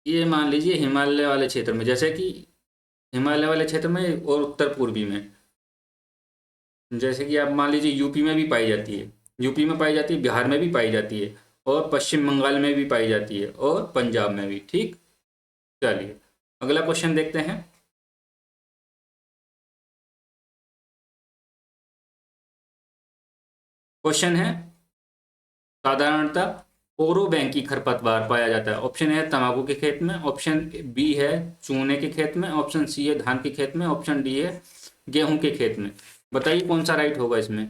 [SPEAKER 1] ये मान लीजिए हिमालय वाले क्षेत्र में, जैसे कि हिमालय वाले क्षेत्र में और उत्तर पूर्वी में। जैसे कि आप मान लीजिए यूपी में भी पाई जाती है, यूपी में पाई जाती है, बिहार में भी पाई जाती है, और पश्चिम बंगाल में भी पाई जाती है, और पंजाब में भी। ठीक, चलिए अगला क्वेश्चन देखते हैं। क्वेश्चन है साधारणतः ओरोबैंकी खरपतवार पाया जाता है। ऑप्शन है तंबाकू के खेत में, ऑप्शन बी है चूने के खेत में, ऑप्शन सी है धान के खेत में, ऑप्शन डी है गेहूं के खेत में। बताइए कौन सा राइट होगा इसमें?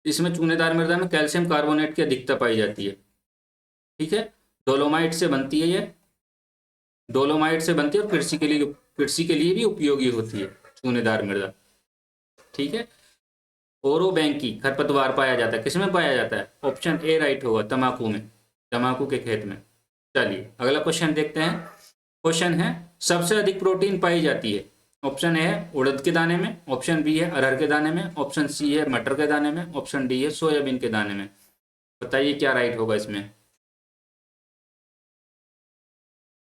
[SPEAKER 1] इसमें चूनेदार मृदा में कैल्शियम कार्बोनेट की अधिकता पाई जाती है। ठीक है, डोलोमाइट से बनती है ये, डोलोमाइट से बनती है, और कृषि के लिए भी उपयोगी होती है चूनेदार मृदा। ठीक है, ओरोबैंकी खरपतवार पाया जाता है, किसमें पाया जाता है? ऑप्शन ए राइट होगा, तंबाकू में, तंबाकू के खेत में। चलिए अगला क्वेश्चन देखते हैं। क्वेश्चन है सबसे अधिक प्रोटीन पाई जाती है। ऑप्शन ए है उड़द के दाने में, ऑप्शन बी है अरहर के दाने में, ऑप्शन सी है मटर के दाने में, ऑप्शन डी है सोयाबीन के दाने में। बताइए क्या राइट होगा इसमें?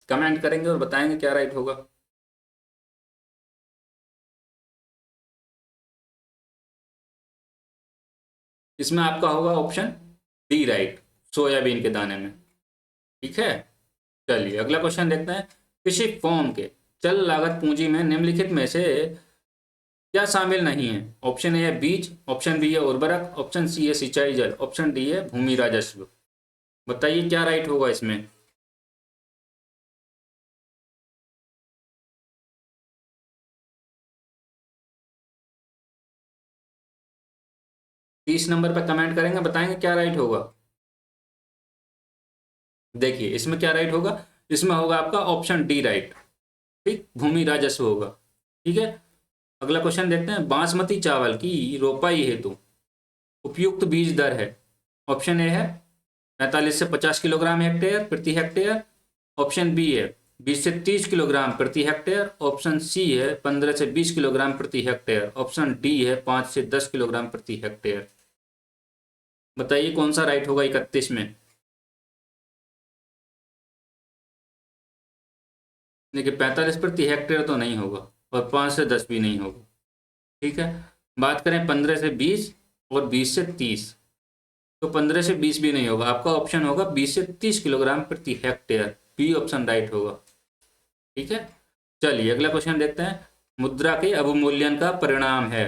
[SPEAKER 1] कमेंट करेंगे और बताएंगे क्या राइट होगा। इसमें आपका होगा ऑप्शन डी राइट, सोयाबीन के दाने में। ठीक है, चलिए अगला क्वेश्चन देखते हैं। किसी फॉर्म के चल लागत पूंजी में निम्नलिखित में से क्या शामिल नहीं है? ऑप्शन ए है बीज, ऑप्शन बी है उर्वरक, ऑप्शन सी है सिंचाई जल, ऑप्शन डी है भूमि राजस्व। बताइए क्या राइट होगा इसमें? 30 नंबर पर कमेंट करेंगे, बताएंगे क्या राइट होगा। देखिए इसमें क्या राइट होगा, इसमें होगा आपका ऑप्शन डी राइट। ठीक, भूमि राजस्व होगा। ठीक है, अगला क्वेश्चन देखते हैं। बासमती चावल की रोपाई हेतु उपयुक्त बीज दर है। ऑप्शन ए है 45 से 50 किलोग्राम हेक्टेयर प्रति हेक्टेयर, ऑप्शन बी है 20 से 30 किलोग्राम प्रति हेक्टेयर, ऑप्शन सी है 15 से 20 किलोग्राम प्रति हेक्टेयर, ऑप्शन डी है 5 से 10 किलोग्राम प्रति हेक्टेयर। बताइए कौन सा राइट होगा 31 में? देखिए 45 प्रति हेक्टेयर तो नहीं होगा, और 5 से 10 भी नहीं होगा। ठीक है, बात करें 15 से 20 और 20 से 30। तो 15 से 20 भी नहीं होगा, आपका ऑप्शन होगा 20 से 30 किलोग्राम प्रति हेक्टेयर, बी ऑप्शन राइट होगा। ठीक है, चलिए अगला क्वेश्चन देखते हैं। मुद्रा के अवमूल्यन का परिणाम है।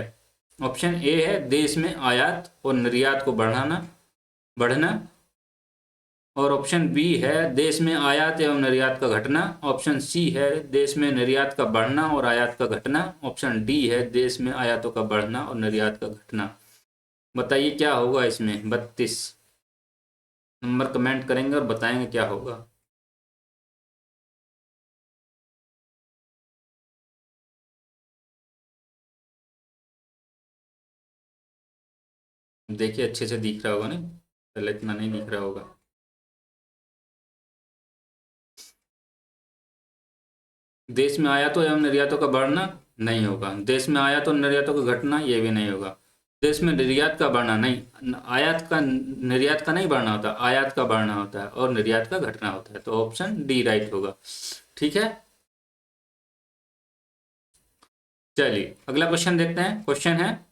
[SPEAKER 1] ऑप्शन ए है देश में आयात और निर्यात को बढ़ना। और ऑप्शन बी है देश में आयात एवं निर्यात का घटना। ऑप्शन सी है देश में निर्यात का बढ़ना और आयात का घटना। ऑप्शन डी है देश में आयातों का बढ़ना और निर्यात का घटना। बताइए क्या होगा इसमें। 32 नंबर कमेंट करेंगे और बताएंगे क्या होगा। देखिए अच्छे से दिख रहा होगा नहीं, पहले इतना नहीं दिख रहा होगा। देश में आयातों एवं निर्यातों का बढ़ना नहीं होगा। देश में आयातों और निर्यातों का घटना, ये भी नहीं होगा। देश में निर्यात का बढ़ना नहीं, आयात का निर्यात का नहीं बढ़ना होता, आयात का बढ़ना होता है और निर्यात का घटना होता है। तो ऑप्शन डी राइट होगा। ठीक है, चलिए अगला क्वेश्चन देखते हैं। क्वेश्चन है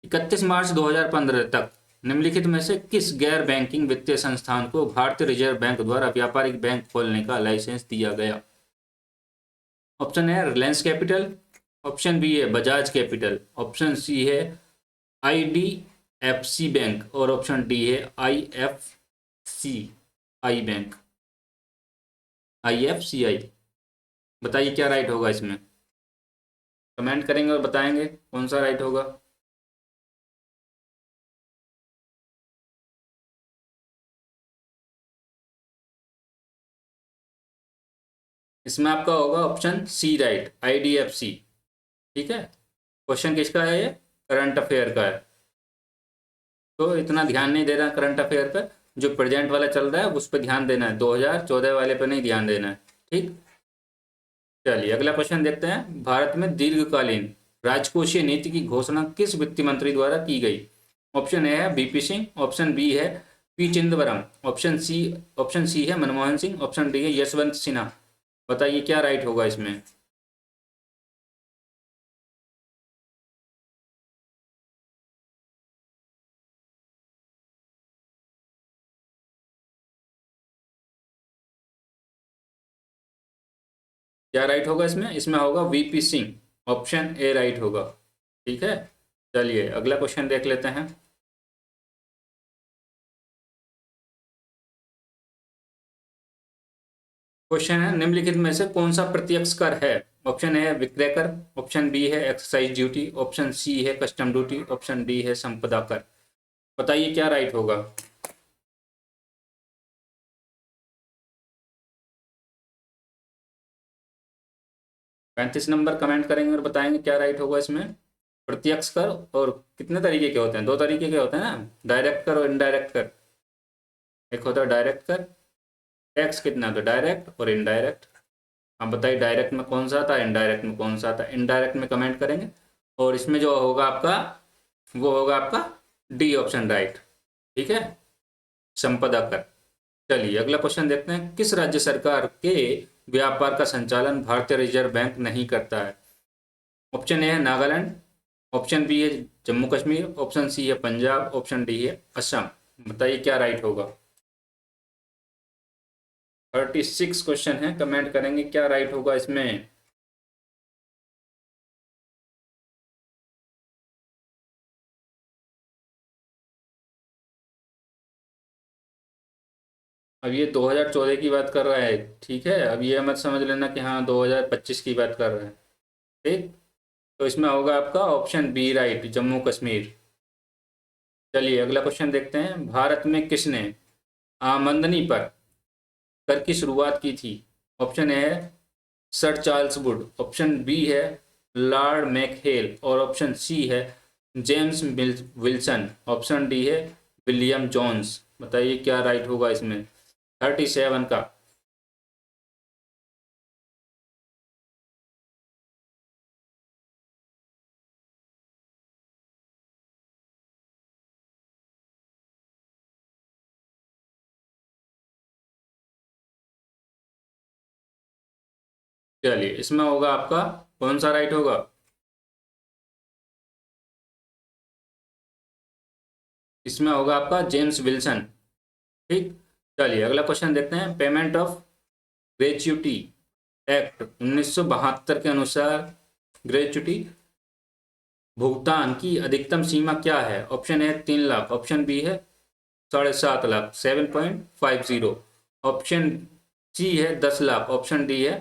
[SPEAKER 1] 31 मार्च 2015 तक निम्नलिखित में से किस गैर बैंकिंग वित्तीय संस्थान को भारतीय रिजर्व बैंक द्वारा व्यापारिक बैंक खोलने का लाइसेंस दिया गया। ऑप्शन है रिलायंस कैपिटल। ऑप्शन बी है बजाज कैपिटल। ऑप्शन सी है IDFC बैंक और ऑप्शन डी है IFCI बैंक, IFCI। बताइए क्या राइट होगा इसमें। कमेंट करेंगे और बताएंगे कौन सा राइट होगा। इसमें आपका होगा ऑप्शन सी राइट, IDFC। ठीक है, क्वेश्चन किसका है ये, करंट अफेयर का है, तो इतना ध्यान नहीं देना करंट अफेयर पर। जो प्रेजेंट वाला चल रहा है उस पर ध्यान देना है, 2014 वाले पर नहीं ध्यान देना है। ठीक, चलिए अगला क्वेश्चन देखते हैं। भारत में दीर्घकालीन राजकोषीय नीति की घोषणा किस वित्त मंत्री द्वारा की गई। ऑप्शन ए है VP सिंह। ऑप्शन बी है P चिदम्बरम। ऑप्शन सी है मनमोहन सिंह। ऑप्शन डी है यशवंत सिन्हा। बताइए क्या राइट होगा इसमें। क्या राइट होगा इसमें। इसमें होगा VP Singh. Option A right होगा। ठीक है, चलिए अगला क्वेश्चन देख लेते हैं। क्वेश्चन है निम्नलिखित में से कौन सा प्रत्यक्ष कर है। ऑप्शन ए है विक्रय कर। ऑप्शन बी है एक्साइज ड्यूटी। ऑप्शन सी है कस्टम ड्यूटी। ऑप्शन डी है संपदा कर। बताइए क्या राइट होगा। 35 नंबर कमेंट करेंगे और बताएंगे क्या राइट होगा इसमें। प्रत्यक्ष कर और कितने तरीके के होते हैं, दो तरीके के होते हैं ना, डायरेक्ट कर और इनडायरेक्ट कर। एक होता है डायरेक्ट कर, टैक्स कितना होता है डायरेक्ट और इनडायरेक्ट। आप बताइए डायरेक्ट में कौन सा आता है, इनडायरेक्ट में कौन सा आता है। इनडायरेक्ट में कमेंट करेंगे और इसमें जो होगा आपका वो होगा आपका डी ऑप्शन राइट। ठीक है, संपदा कर। चलिए अगला क्वेश्चन देखते हैं। किस राज्य सरकार के व्यापार का संचालन भारतीय रिजर्व बैंक नहीं करता है। ऑप्शन ए है नागालैंड। ऑप्शन बी है जम्मू कश्मीर। ऑप्शन सी है पंजाब। ऑप्शन डी है असम। बताइए क्या राइट होगा। 36 क्वेश्चन है, कमेंट करेंगे क्या राइट होगा इसमें। अब ये 2014 की बात कर रहा है। ठीक है, अब ये मत समझ लेना कि हाँ 2025 की बात कर रहा है। ठीक, तो इसमें होगा आपका option B right, Jammu Kashmir. चलिए अगला क्वेश्चन देखते हैं। भारत में किसने आमदनी पर कर की शुरुआत की थी। ऑप्शन ए है sir Charles Wood. Option B है लॉर्ड मैकहेल और ऑप्शन सी है जेम्स विल्सन। ऑप्शन डी है विलियम जोन्स। बताइए क्या राइट होगा इसमें। 37 का। चलिए इसमें होगा आपका कौन सा राइट होगा। इसमें होगा आपका जेम्स विल्सन। ठीक, चलिए अगला क्वेश्चन देखते हैं। पेमेंट ऑफ ग्रेच्युटी एक्ट 1972 के अनुसार ग्रेच्युटी भुगतान की अधिकतम सीमा क्या है? Option A 3 lakh, option B है 7.5 लाख 7.50, ऑप्शन सी है 10 लाख, ऑप्शन डी है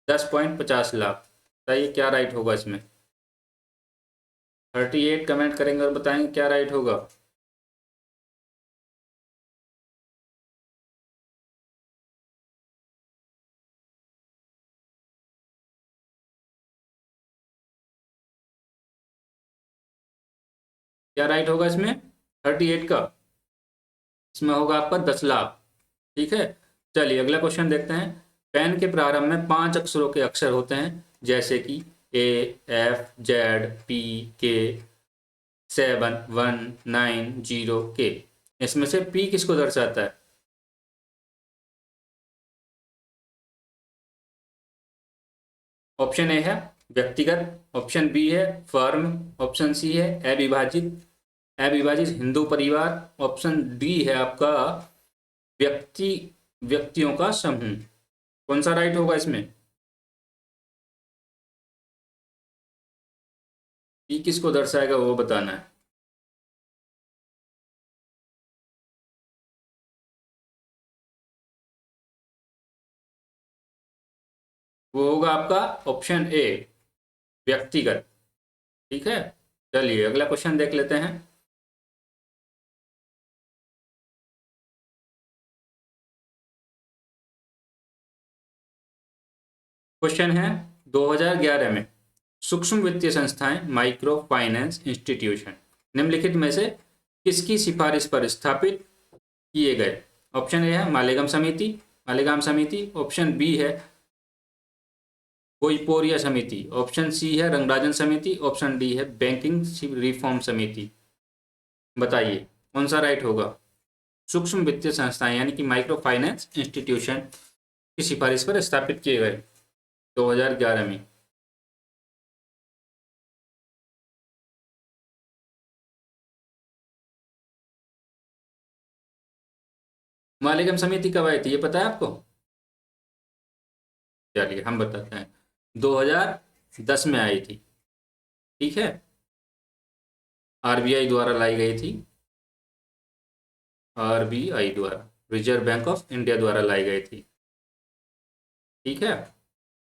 [SPEAKER 1] 10.50 लाख। बताइए क्या राइट होगा इसमें? 38 कमेंट करेंगे और बताएंगे क्या राइट होगा। क्या राइट होगा इसमें 38 का? इसमें होगा आपका 10 लाख। ठीक है, चलिए अगला क्वेश्चन देखते हैं। पेन के प्रारंभ में 5 अक्षरों के अक्षर होते हैं, जैसे कि ए, एफ, जेड, पी, के, 7, 1, 9, 0, के। इसमें से पी किसको दर्शाता है? ऑप्शन ए है व्यक्तिगत, ऑप्शन बी है फर्म, ऑप्शन सी है अविभाजित हिंदू परिवार, ऑप्शन डी है आपका व्यक्ति व्यक्तियों का समूह। कौन सा राइट होगा इसमें? पी किसको दर्शाएगा वो बताना है। वो होगा आपका ऑप्शन ए व्यक्तिगत। ठीक है, चलिए अगला क्वेश्चन देख लेते हैं। क्वेश्चन है 2011 में सूक्ष्म वित्तीय संस्थाएं माइक्रो फाइनेंस इंस्टीट्यूशन निम्नलिखित में से किसकी सिफारिश पर स्थापित किए गए? ऑप्शन ए है मालेगाम समिति, ऑप्शन बी है कोईपोरिया समिति, ऑप्शन सी है रंगराजन समिति, ऑप्शन डी है बैंकिंग रिफॉर्म समिति। बताइए कौन सा राइट होगा? सूक्ष्म वित्तीय संस्थाएं यानी कि माइक्रो फाइनेंस इंस्टीट्यूशन की सिफारिश पर स्थापित किए गए 2011 में। मालेगाम समिति कब आई थी ये पता है आपको? चलिए हम बताते हैं, 2010 में आई थी। ठीक है, आरबीआई द्वारा लाई गई थी, आरबीआई द्वारा, रिजर्व बैंक ऑफ इंडिया द्वारा लाई गई थी। ठीक है,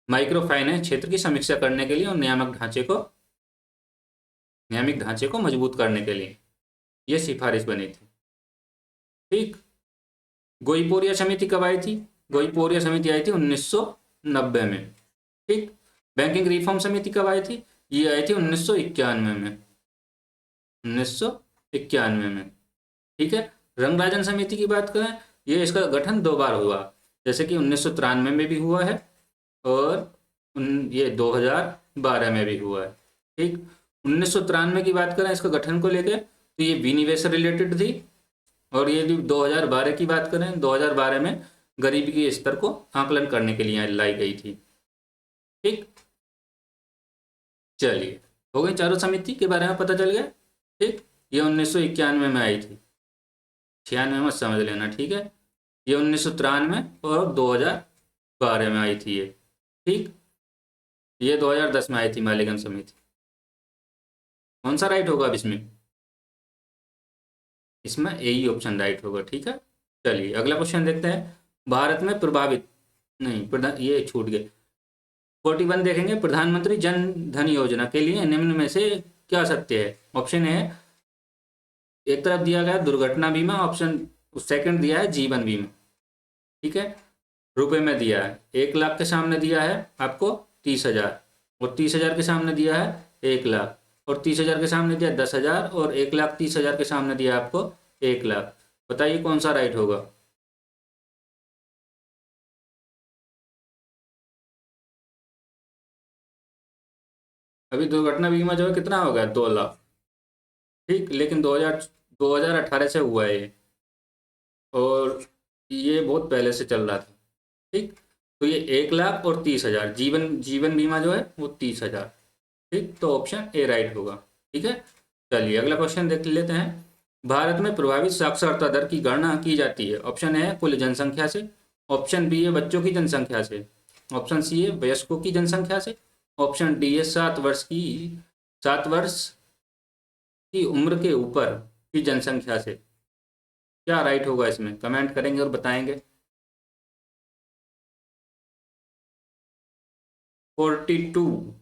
[SPEAKER 1] माइक्रो फाइनेंस क्षेत्र की समीक्षा करने के लिए और नियामक ढांचे को मजबूत करने के लिए ये सिफारिश बनी थी। ठीक, गोईपोरिया समिति कब आई थी? गोईपोरिया समिति आई थी 1990 में। ठीक, बैंकिंग रिफॉर्म समिति कब आई थी? ये आई थी 1991 में, 1991 में। ठीक है, रंगराजन समिति की बात करें, ये इसका गठन 2 बार हुआ, जैसे कि 1993 में भी हुआ है और ये 2012 में भी हुआ है। ठीक, 1993 की बात करें इसका गठन को लेकर, तो ये विनिवेश से रिलेटेड थी, और ये 2012 की बात करें, 2012 में गरीबी के स्तर को आकलन करने के लिए लाई गई थी। ठीक, चलिए हो गई, चारों समिति के बारे में पता चल गया। ठीक, ये 1991 में आई थी, 96 मत समझ लेना। ठीक है, ये 1993 और 2012 में आई थी ये। ठीक, ये 2010 में आई थी मालेगाम समिति। कौन सा राइट होगा अब इसमें? इसमें ए ही ऑप्शन राइट होगा। ठीक है, चलिए अगला क्वेश्चन देखते हैं। भारत में प्रभावित नहीं प्रधान ये छूट गए, 41 देखेंगे। प्रधानमंत्री जन धन योजना के लिए निम्न में से क्या सत्य है? ऑप्शन है, एक तरफ दिया गया दुर्घटना बीमा, ऑप्शन सेकंड दिया है जीवन बीमा। ठीक है, रुपए में दिया है, 1 लाख के सामने दिया है आपको 30,000, और 30,000 के सामने दिया है 1 लाख, और 30,000 के सामने दिया 10,000, और 1,30,000 के सामने दिया आपको 1 लाख। बताइए कौन सा राइट होगा? अभी दुर्घटना बीमा जो है कितना हो गया? 2 लाख। ठीक, लेकिन 2018 से हुआ है ये, और ये बहुत पहले से चल रहा था। ठीक, तो ये 1 लाख और 30,000 जीवन जीवन बीमा जो है वो 30,000। ठीक, तो ऑप्शन ए राइट होगा। ठीक है, चलिए अगला क्वेश्चन देख लेते हैं। भारत में प्रभावित साक्षरता दर की गणना की जाती है। ऑप्शन ए है कुल जनसंख्या से, ऑप्शन बी है बच्चों की जनसंख्या से, ऑप्शन सी है वयस्कों की जनसंख्या से, ऑप्शन डी है 7 वर्ष की उम्र के ऊपर की जनसंख्या से। क्या राइट होगा इसमें, कमेंट करेंगे और बताएंगे। 42।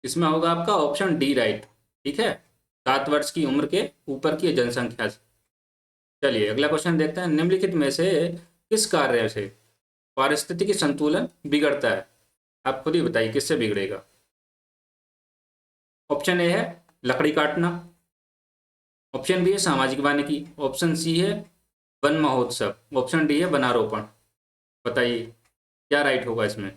[SPEAKER 1] इसमें होगा आपका ऑप्शन डी राइट। ठीक है, 7 वर्ष की उम्र के ऊपर की जनसंख्या से। चलिए अगला क्वेश्चन देखते हैं। निम्नलिखित में से किस कार्य से पारिस्थितिकी संतुलन बिगड़ता है? आप खुद ही बताइए किससे बिगड़ेगा। ऑप्शन ए है लकड़ी काटना, ऑप्शन बी है सामाजिक वानिकी, ऑप्शन सी है वन महोत्सव, ऑप्शन डी है वनारोपण। बताइए क्या राइट होगा इसमें।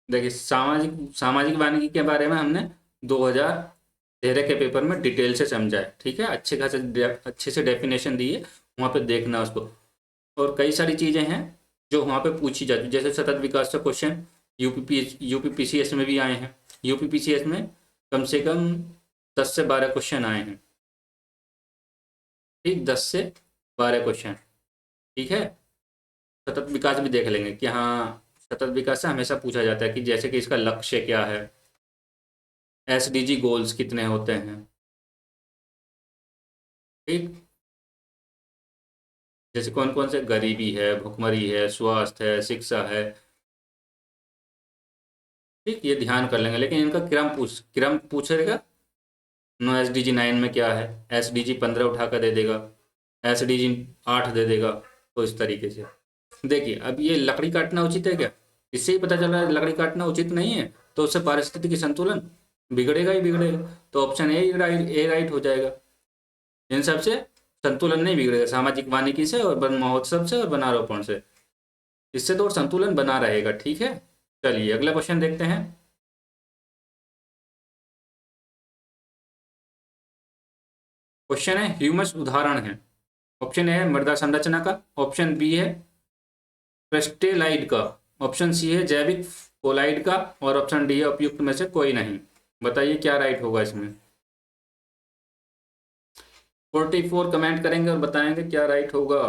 [SPEAKER 1] देखिए सामाजिक सामाजिक वानिकी के बारे में हमने 2013 के पेपर में डिटेल से समझा है। ठीक है, अच्छे से डेफिनेशन दी है, वहाँ पे देखना उसको। और कई सारी चीज़ें हैं जो वहाँ पे पूछी जाती है, जैसे सतत विकास का क्वेश्चन यूपीपीसीएस में भी आए हैं। यूपीपीसीएस में कम से कम 10 से 12 क्वेश्चन आए हैं। ठीक, 10 से 12 क्वेश्चन। ठीक है, सतत विकास भी देख लेंगे कि हाँ सतत विकास से हमेशा पूछा जाता है कि जैसे कि इसका लक्ष्य क्या है, एसडीजी गोल्स कितने होते हैं। ठीक, जैसे कौन कौन से, गरीबी है, भुखमरी है, स्वास्थ्य है, शिक्षा है। ठीक, ये ध्यान कर लेंगे, लेकिन इनका क्रम पूछेगा। नो SDG 9 में क्या है, SDG 15 उठा कर दे देगा, SDG 8 दे देगा। तो इस तरीके से देखिए, अब ये लकड़ी काटना उचित है क्या? इससे ही पता चल रहा है लकड़ी काटना उचित नहीं है, तो उससे पारिस्थितिकी संतुलन बिगड़ेगा ही बिगड़ेगा। तो ऑप्शन ए राइट हो जाएगा। इन सब से संतुलन नहीं बिगड़ेगा, सामाजिक वानिकी से और वन महोत्सव से और वनारोपण से। इससे तो और संतुलन बना रहेगा। ठीक है, चलिए अगला क्वेश्चन देखते हैं। क्वेश्चन है ह्यूमस उदाहरण है। ऑप्शन ए है मृदा संरचना का, ऑप्शन बी है क्रिस्टेलाइड का, ऑप्शन सी है जैविक कोलाइड का, और ऑप्शन डी है उपयुक्त में से कोई नहीं। बताइए क्या राइट होगा इसमें। 44 कमेंट करेंगे और बताएंगे क्या राइट होगा।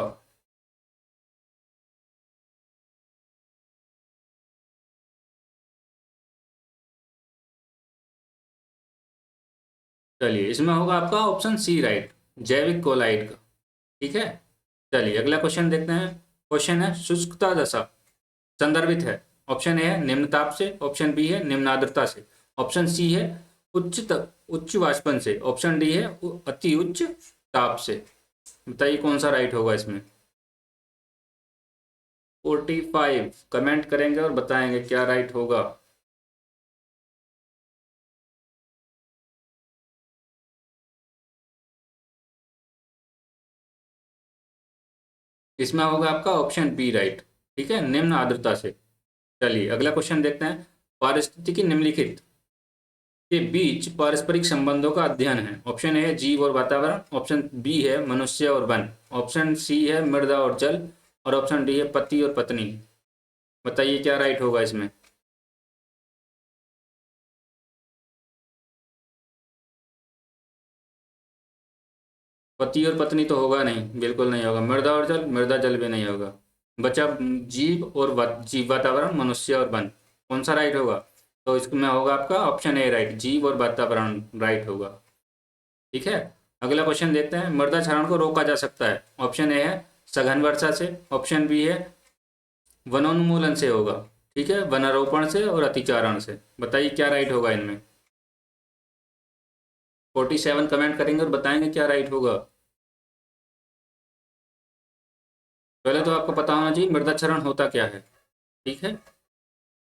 [SPEAKER 1] चलिए इसमें होगा आपका ऑप्शन सी राइट, जैविक कोलाइड का। ठीक है, चलिए अगला क्वेश्चन देखते हैं। क्वेश्चन है शुष्कता दशा संदर्भित है। ऑप्शन ए है निम्न ताप से, ऑप्शन बी है निम्न आर्द्रता से, ऑप्शन सी है उच्च वाष्पन से, ऑप्शन डी है अति उच्च ताप से। बताइए कौन सा राइट होगा इसमें। 45 कमेंट करेंगे और बताएंगे क्या राइट होगा। इसमें होगा आपका ऑप्शन बी राइट। ठीक है, निम्न आर्द्रता से। चलिए अगला क्वेश्चन देखते हैं। पारिस्थितिकी निम्नलिखित के बीच पारस्परिक संबंधों का अध्ययन है। ऑप्शन ए है जीव और वातावरण, ऑप्शन बी है मनुष्य और वन, ऑप्शन सी है मृदा और जल, और ऑप्शन डी है पति और पत्नी। बताइए क्या राइट होगा इसमें। पति और पत्नी तो होगा नहीं, बिल्कुल नहीं होगा। मृदा और जल, मृदा जल भी नहीं होगा। बचा जीव और जीव वातावरण, मनुष्य और वन। कौन सा राइट होगा? तो इसमें होगा आपका ऑप्शन ए राइट, जीव और वातावरण राइट होगा। ठीक है, अगला क्वेश्चन देखते हैं। मृदा क्षरण को रोका जा सकता है। ऑप्शन ए है सघन वर्षा से, ऑप्शन बी है वनोन्मूलन से होगा, ठीक है, वनारोपण से और अतिचारण से। बताइए क्या राइट होगा इनमें। 47 कमेंट करेंगे और बताएंगे क्या राइट होगा। पहले तो आपको पता होना चाहिए मृदा क्षरण होता क्या है। ठीक है,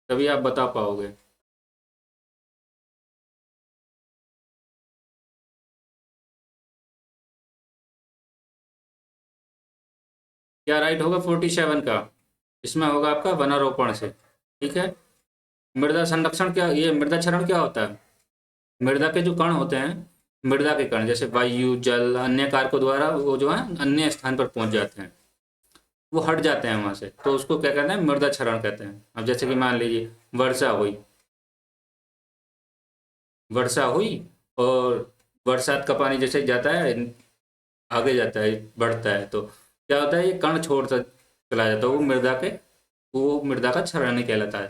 [SPEAKER 1] तभी आप बता पाओगे। क्या राइट होगा 47 का? इसमें होगा आपका वनारोपण से। ठीक है। मृदा संरक्षण क्या, ये मृदा क्षरण क्या होता है? मृदा के जो कण होते हैं, मृदा के कण जैसे वायु, जल, अन्य कारकों द्वारा वो जो है अन्य स्थान पर पहुंच जाते हैं, वो हट जाते हैं वहां से, तो उसको क्या कहते हैं? मृदा क्षरण कहते हैं। अब जैसे कि मान लीजिए वर्षा हुई, वर्षा हुई और बरसात का पानी जैसे जाता है, आगे जाता है, बढ़ता है, तो क्या होता है? ये कण छोड़ता चला जाता है, वो मृदा का क्षरण कहलाता है।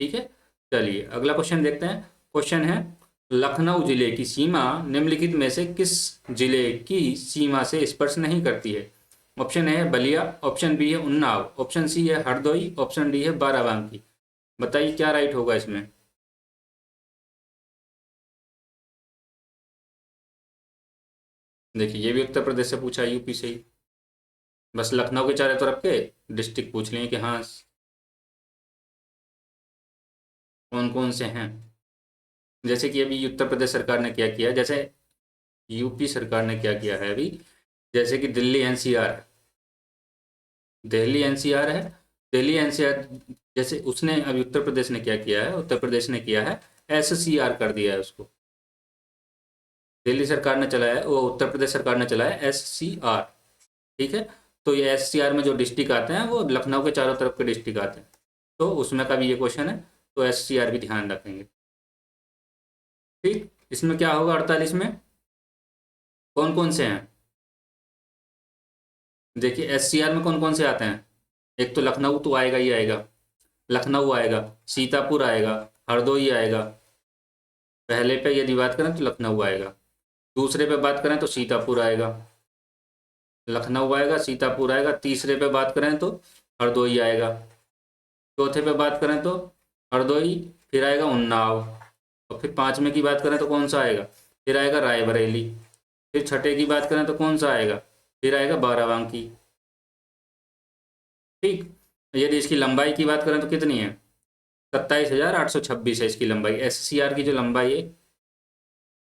[SPEAKER 1] ठीक है। चलिए अगला क्वेश्चन देखते हैं। क्वेश्चन है, लखनऊ जिले की सीमा निम्नलिखित में से किस जिले की सीमा से स्पर्श नहीं करती है? ऑप्शन ए है बलिया, ऑप्शन बी है उन्नाव, ऑप्शन सी है हरदोई, ऑप्शन डी है बाराबंकी। बताइए क्या राइट होगा इसमें? देखिए ये भी उत्तर प्रदेश से पूछा है, यूपी से ही। बस लखनऊ के चारों तरफ के डिस्ट्रिक्ट पूछ लिए कि हाँ कौन कौन से हैं। जैसे कि अभी उत्तर प्रदेश सरकार ने क्या किया, जैसे यूपी सरकार ने क्या किया है अभी, जैसे कि दिल्ली एनसीआर, दिल्ली एनसीआर है, दिल्ली एनसीआर, जैसे उसने अभी उत्तर प्रदेश ने क्या किया है, उत्तर प्रदेश ने किया है एससीआर कर दिया है उसको। दिल्ली सरकार ने चलाया, वो उत्तर प्रदेश सरकार ने चलाया एससीआर। ठीक है। तो ये एससीआर में जो डिस्ट्रिक्ट आते हैं वो लखनऊ के चारों तरफ के डिस्ट्रिक्ट आते हैं, तो उसमें का भी ये क्वेश्चन है, तो एससीआर भी ध्यान रखेंगे। ठीक। इसमें क्या होगा 48 में? कौन कौन से हैं? देखिए एससीआर में कौन कौन से आते हैं? एक तो लखनऊ तो आएगा ही आएगा, लखनऊ आएगा, सीतापुर आएगा, हरदोई आएगा। पहले पे यदि बात करें तो लखनऊ आएगा, दूसरे पे बात करें तो सीतापुर आएगा, लखनऊ आएगा, सीतापुर आएगा, तीसरे पे बात करें तो हरदोई आएगा, चौथे पे बात करें तो हरदोई, फिर आएगा उन्नाव, और फिर पाँचवें की बात करें तो कौन सा आएगा? फिर आएगा रायबरेली, फिर छठे की बात करें तो कौन सा आएगा? फिर आएगा बाराबंकी। ठीक। यदि इसकी लंबाई की बात करें तो कितनी है? 27,826 है इसकी लंबाई। एससीआर की जो लंबाई है,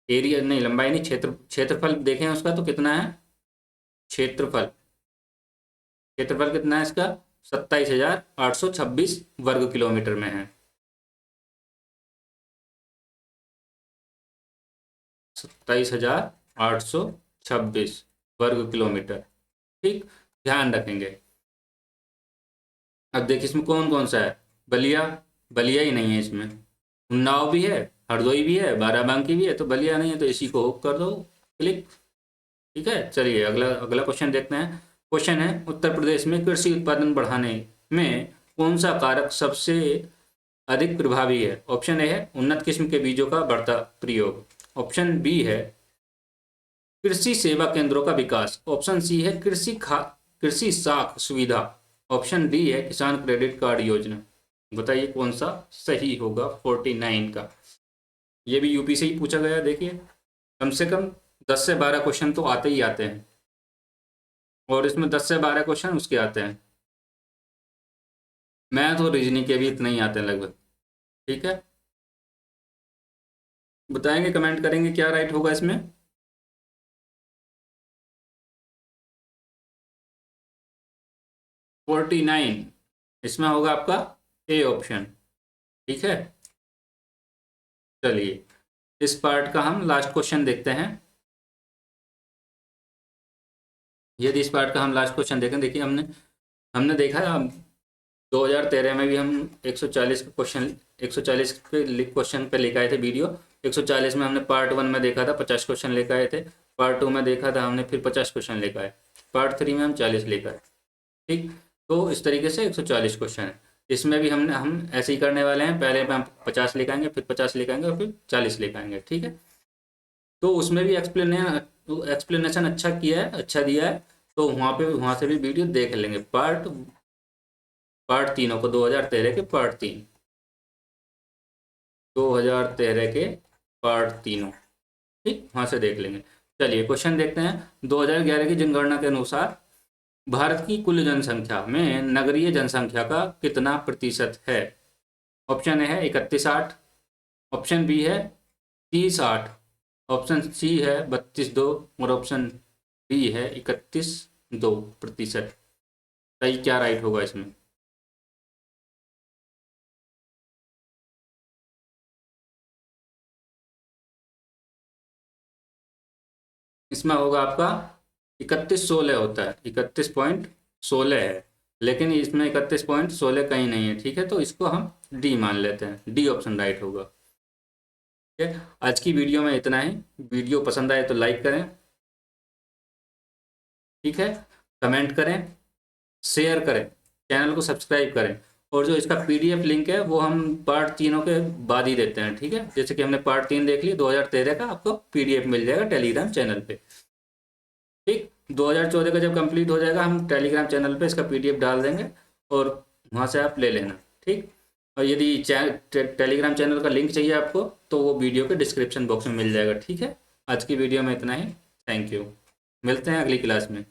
[SPEAKER 1] एरिया नहीं, लंबाई नहीं, क्षेत्रफल देखें उसका तो कितना है? क्षेत्रफल, क्षेत्रफल कितना है इसका? 27,826 वर्ग किलोमीटर में है। 27,826 वर्ग किलोमीटर। ठीक। ध्यान रखेंगे। अब देखिए इसमें कौन कौन सा है? बलिया, बलिया ही नहीं है इसमें। उन्नाव भी है, हरदोई भी है, बाराबंकी भी है, तो बलिया नहीं है, तो इसी को हुक कर दो, क्लिक। ठीक है। चलिए अगला अगला क्वेश्चन देखते हैं। क्वेश्चन है, उत्तर प्रदेश में कृषि उत्पादन बढ़ाने में कौन सा कारक सबसे अधिक प्रभावी है? ऑप्शन ए है उन्नत किस्म के बीजों का बढ़ता प्रयोग, ऑप्शन बी है कृषि सेवा केंद्रों का विकास, ऑप्शन सी है कृषि साख सुविधा, ऑप्शन डी है किसान क्रेडिट कार्ड योजना। बताइए कौन सा सही होगा 49 का? ये भी यूपी से ही पूछा गया। देखिए कम से कम 10 से 12 क्वेश्चन तो आते ही आते हैं, और इसमें 10 से 12 क्वेश्चन उसके आते हैं। मैथ और रीजनिंग के भी इतने ही आते हैं लगभग। ठीक है। बताएंगे, कमेंट करेंगे क्या राइट होगा इसमें? 49 इसमें होगा आपका ए ऑप्शन। ठीक है। चलिए इस पार्ट का हम लास्ट क्वेश्चन देखते हैं। यदि इस पार्ट का हम लास्ट क्वेश्चन देखें, देखिए हमने हमने देखा 2013 में भी हम 140 का क्वेश्चन, 140 पे क्वेश्चन पे लेकर आए थे वीडियो। 140 में हमने पार्ट 1 में देखा था 50 क्वेश्चन लेकर आए थे, पार्ट 2 में देखा था हमने फिर 50 क्वेश्चन लेकर आए, पार्ट 3 में हम 40 लेकर आए। ठीक। तो इस तरीके से 140 क्वेश्चन है। इसमें भी हम ऐसे ही करने वाले हैं, पहले हम 50 लेकर आएंगे, फिर 50 लेकर आएंगे, और फिर 40 लेकर आएंगे। ठीक है। तो उसमें भी एक्सप्लेनेशन अच्छा किया है, अच्छा दिया है, तो वहाँ से भी वीडियो देख लेंगे। पार्ट पार्ट तीनों को 2013 के पार्ट 3, 2013 के पार्ट तीनों, ठीक, वहाँ से देख लेंगे। चलिए क्वेश्चन देखते हैं। 2011 की जनगणना के अनुसार भारत की कुल जनसंख्या में नगरीय जनसंख्या का कितना प्रतिशत है? ऑप्शन ए है 31.8, ऑप्शन बी है 30.8, ऑप्शन सी है 32.2, और ऑप्शन डी है 31.2%। सही क्या राइट होगा इसमें? इसमें होगा आपका 3116 होता है, 31.16 है, लेकिन इसमें 31.16 कहीं नहीं है, ठीक है, तो इसको हम डी मान लेते हैं, डी ऑप्शन राइट होगा। ठीक है, आज की वीडियो में इतना ही। वीडियो पसंद आए तो लाइक करें, ठीक है, कमेंट करें, शेयर करें, चैनल को सब्सक्राइब करें, और जो इसका पीडीएफ लिंक है वो हम पार्ट तीनों के बाद ही देते हैं, ठीक है, जैसे कि हमने पार्ट 3 देख ली 2013 का, आपको पीडीएफ मिल जाएगा टेलीग्राम चैनल पे। ठीक, 2014 का जब कंप्लीट हो जाएगा हम टेलीग्राम चैनल पे इसका पीडीएफ डाल देंगे, और वहाँ से आप ले लेना। ठीक, और यदि टेलीग्राम चैनल का लिंक चाहिए आपको तो वो वीडियो के डिस्क्रिप्शन बॉक्स में मिल जाएगा। ठीक है, आज की वीडियो में इतना ही। थैंक यू, मिलते हैं अगली क्लास में।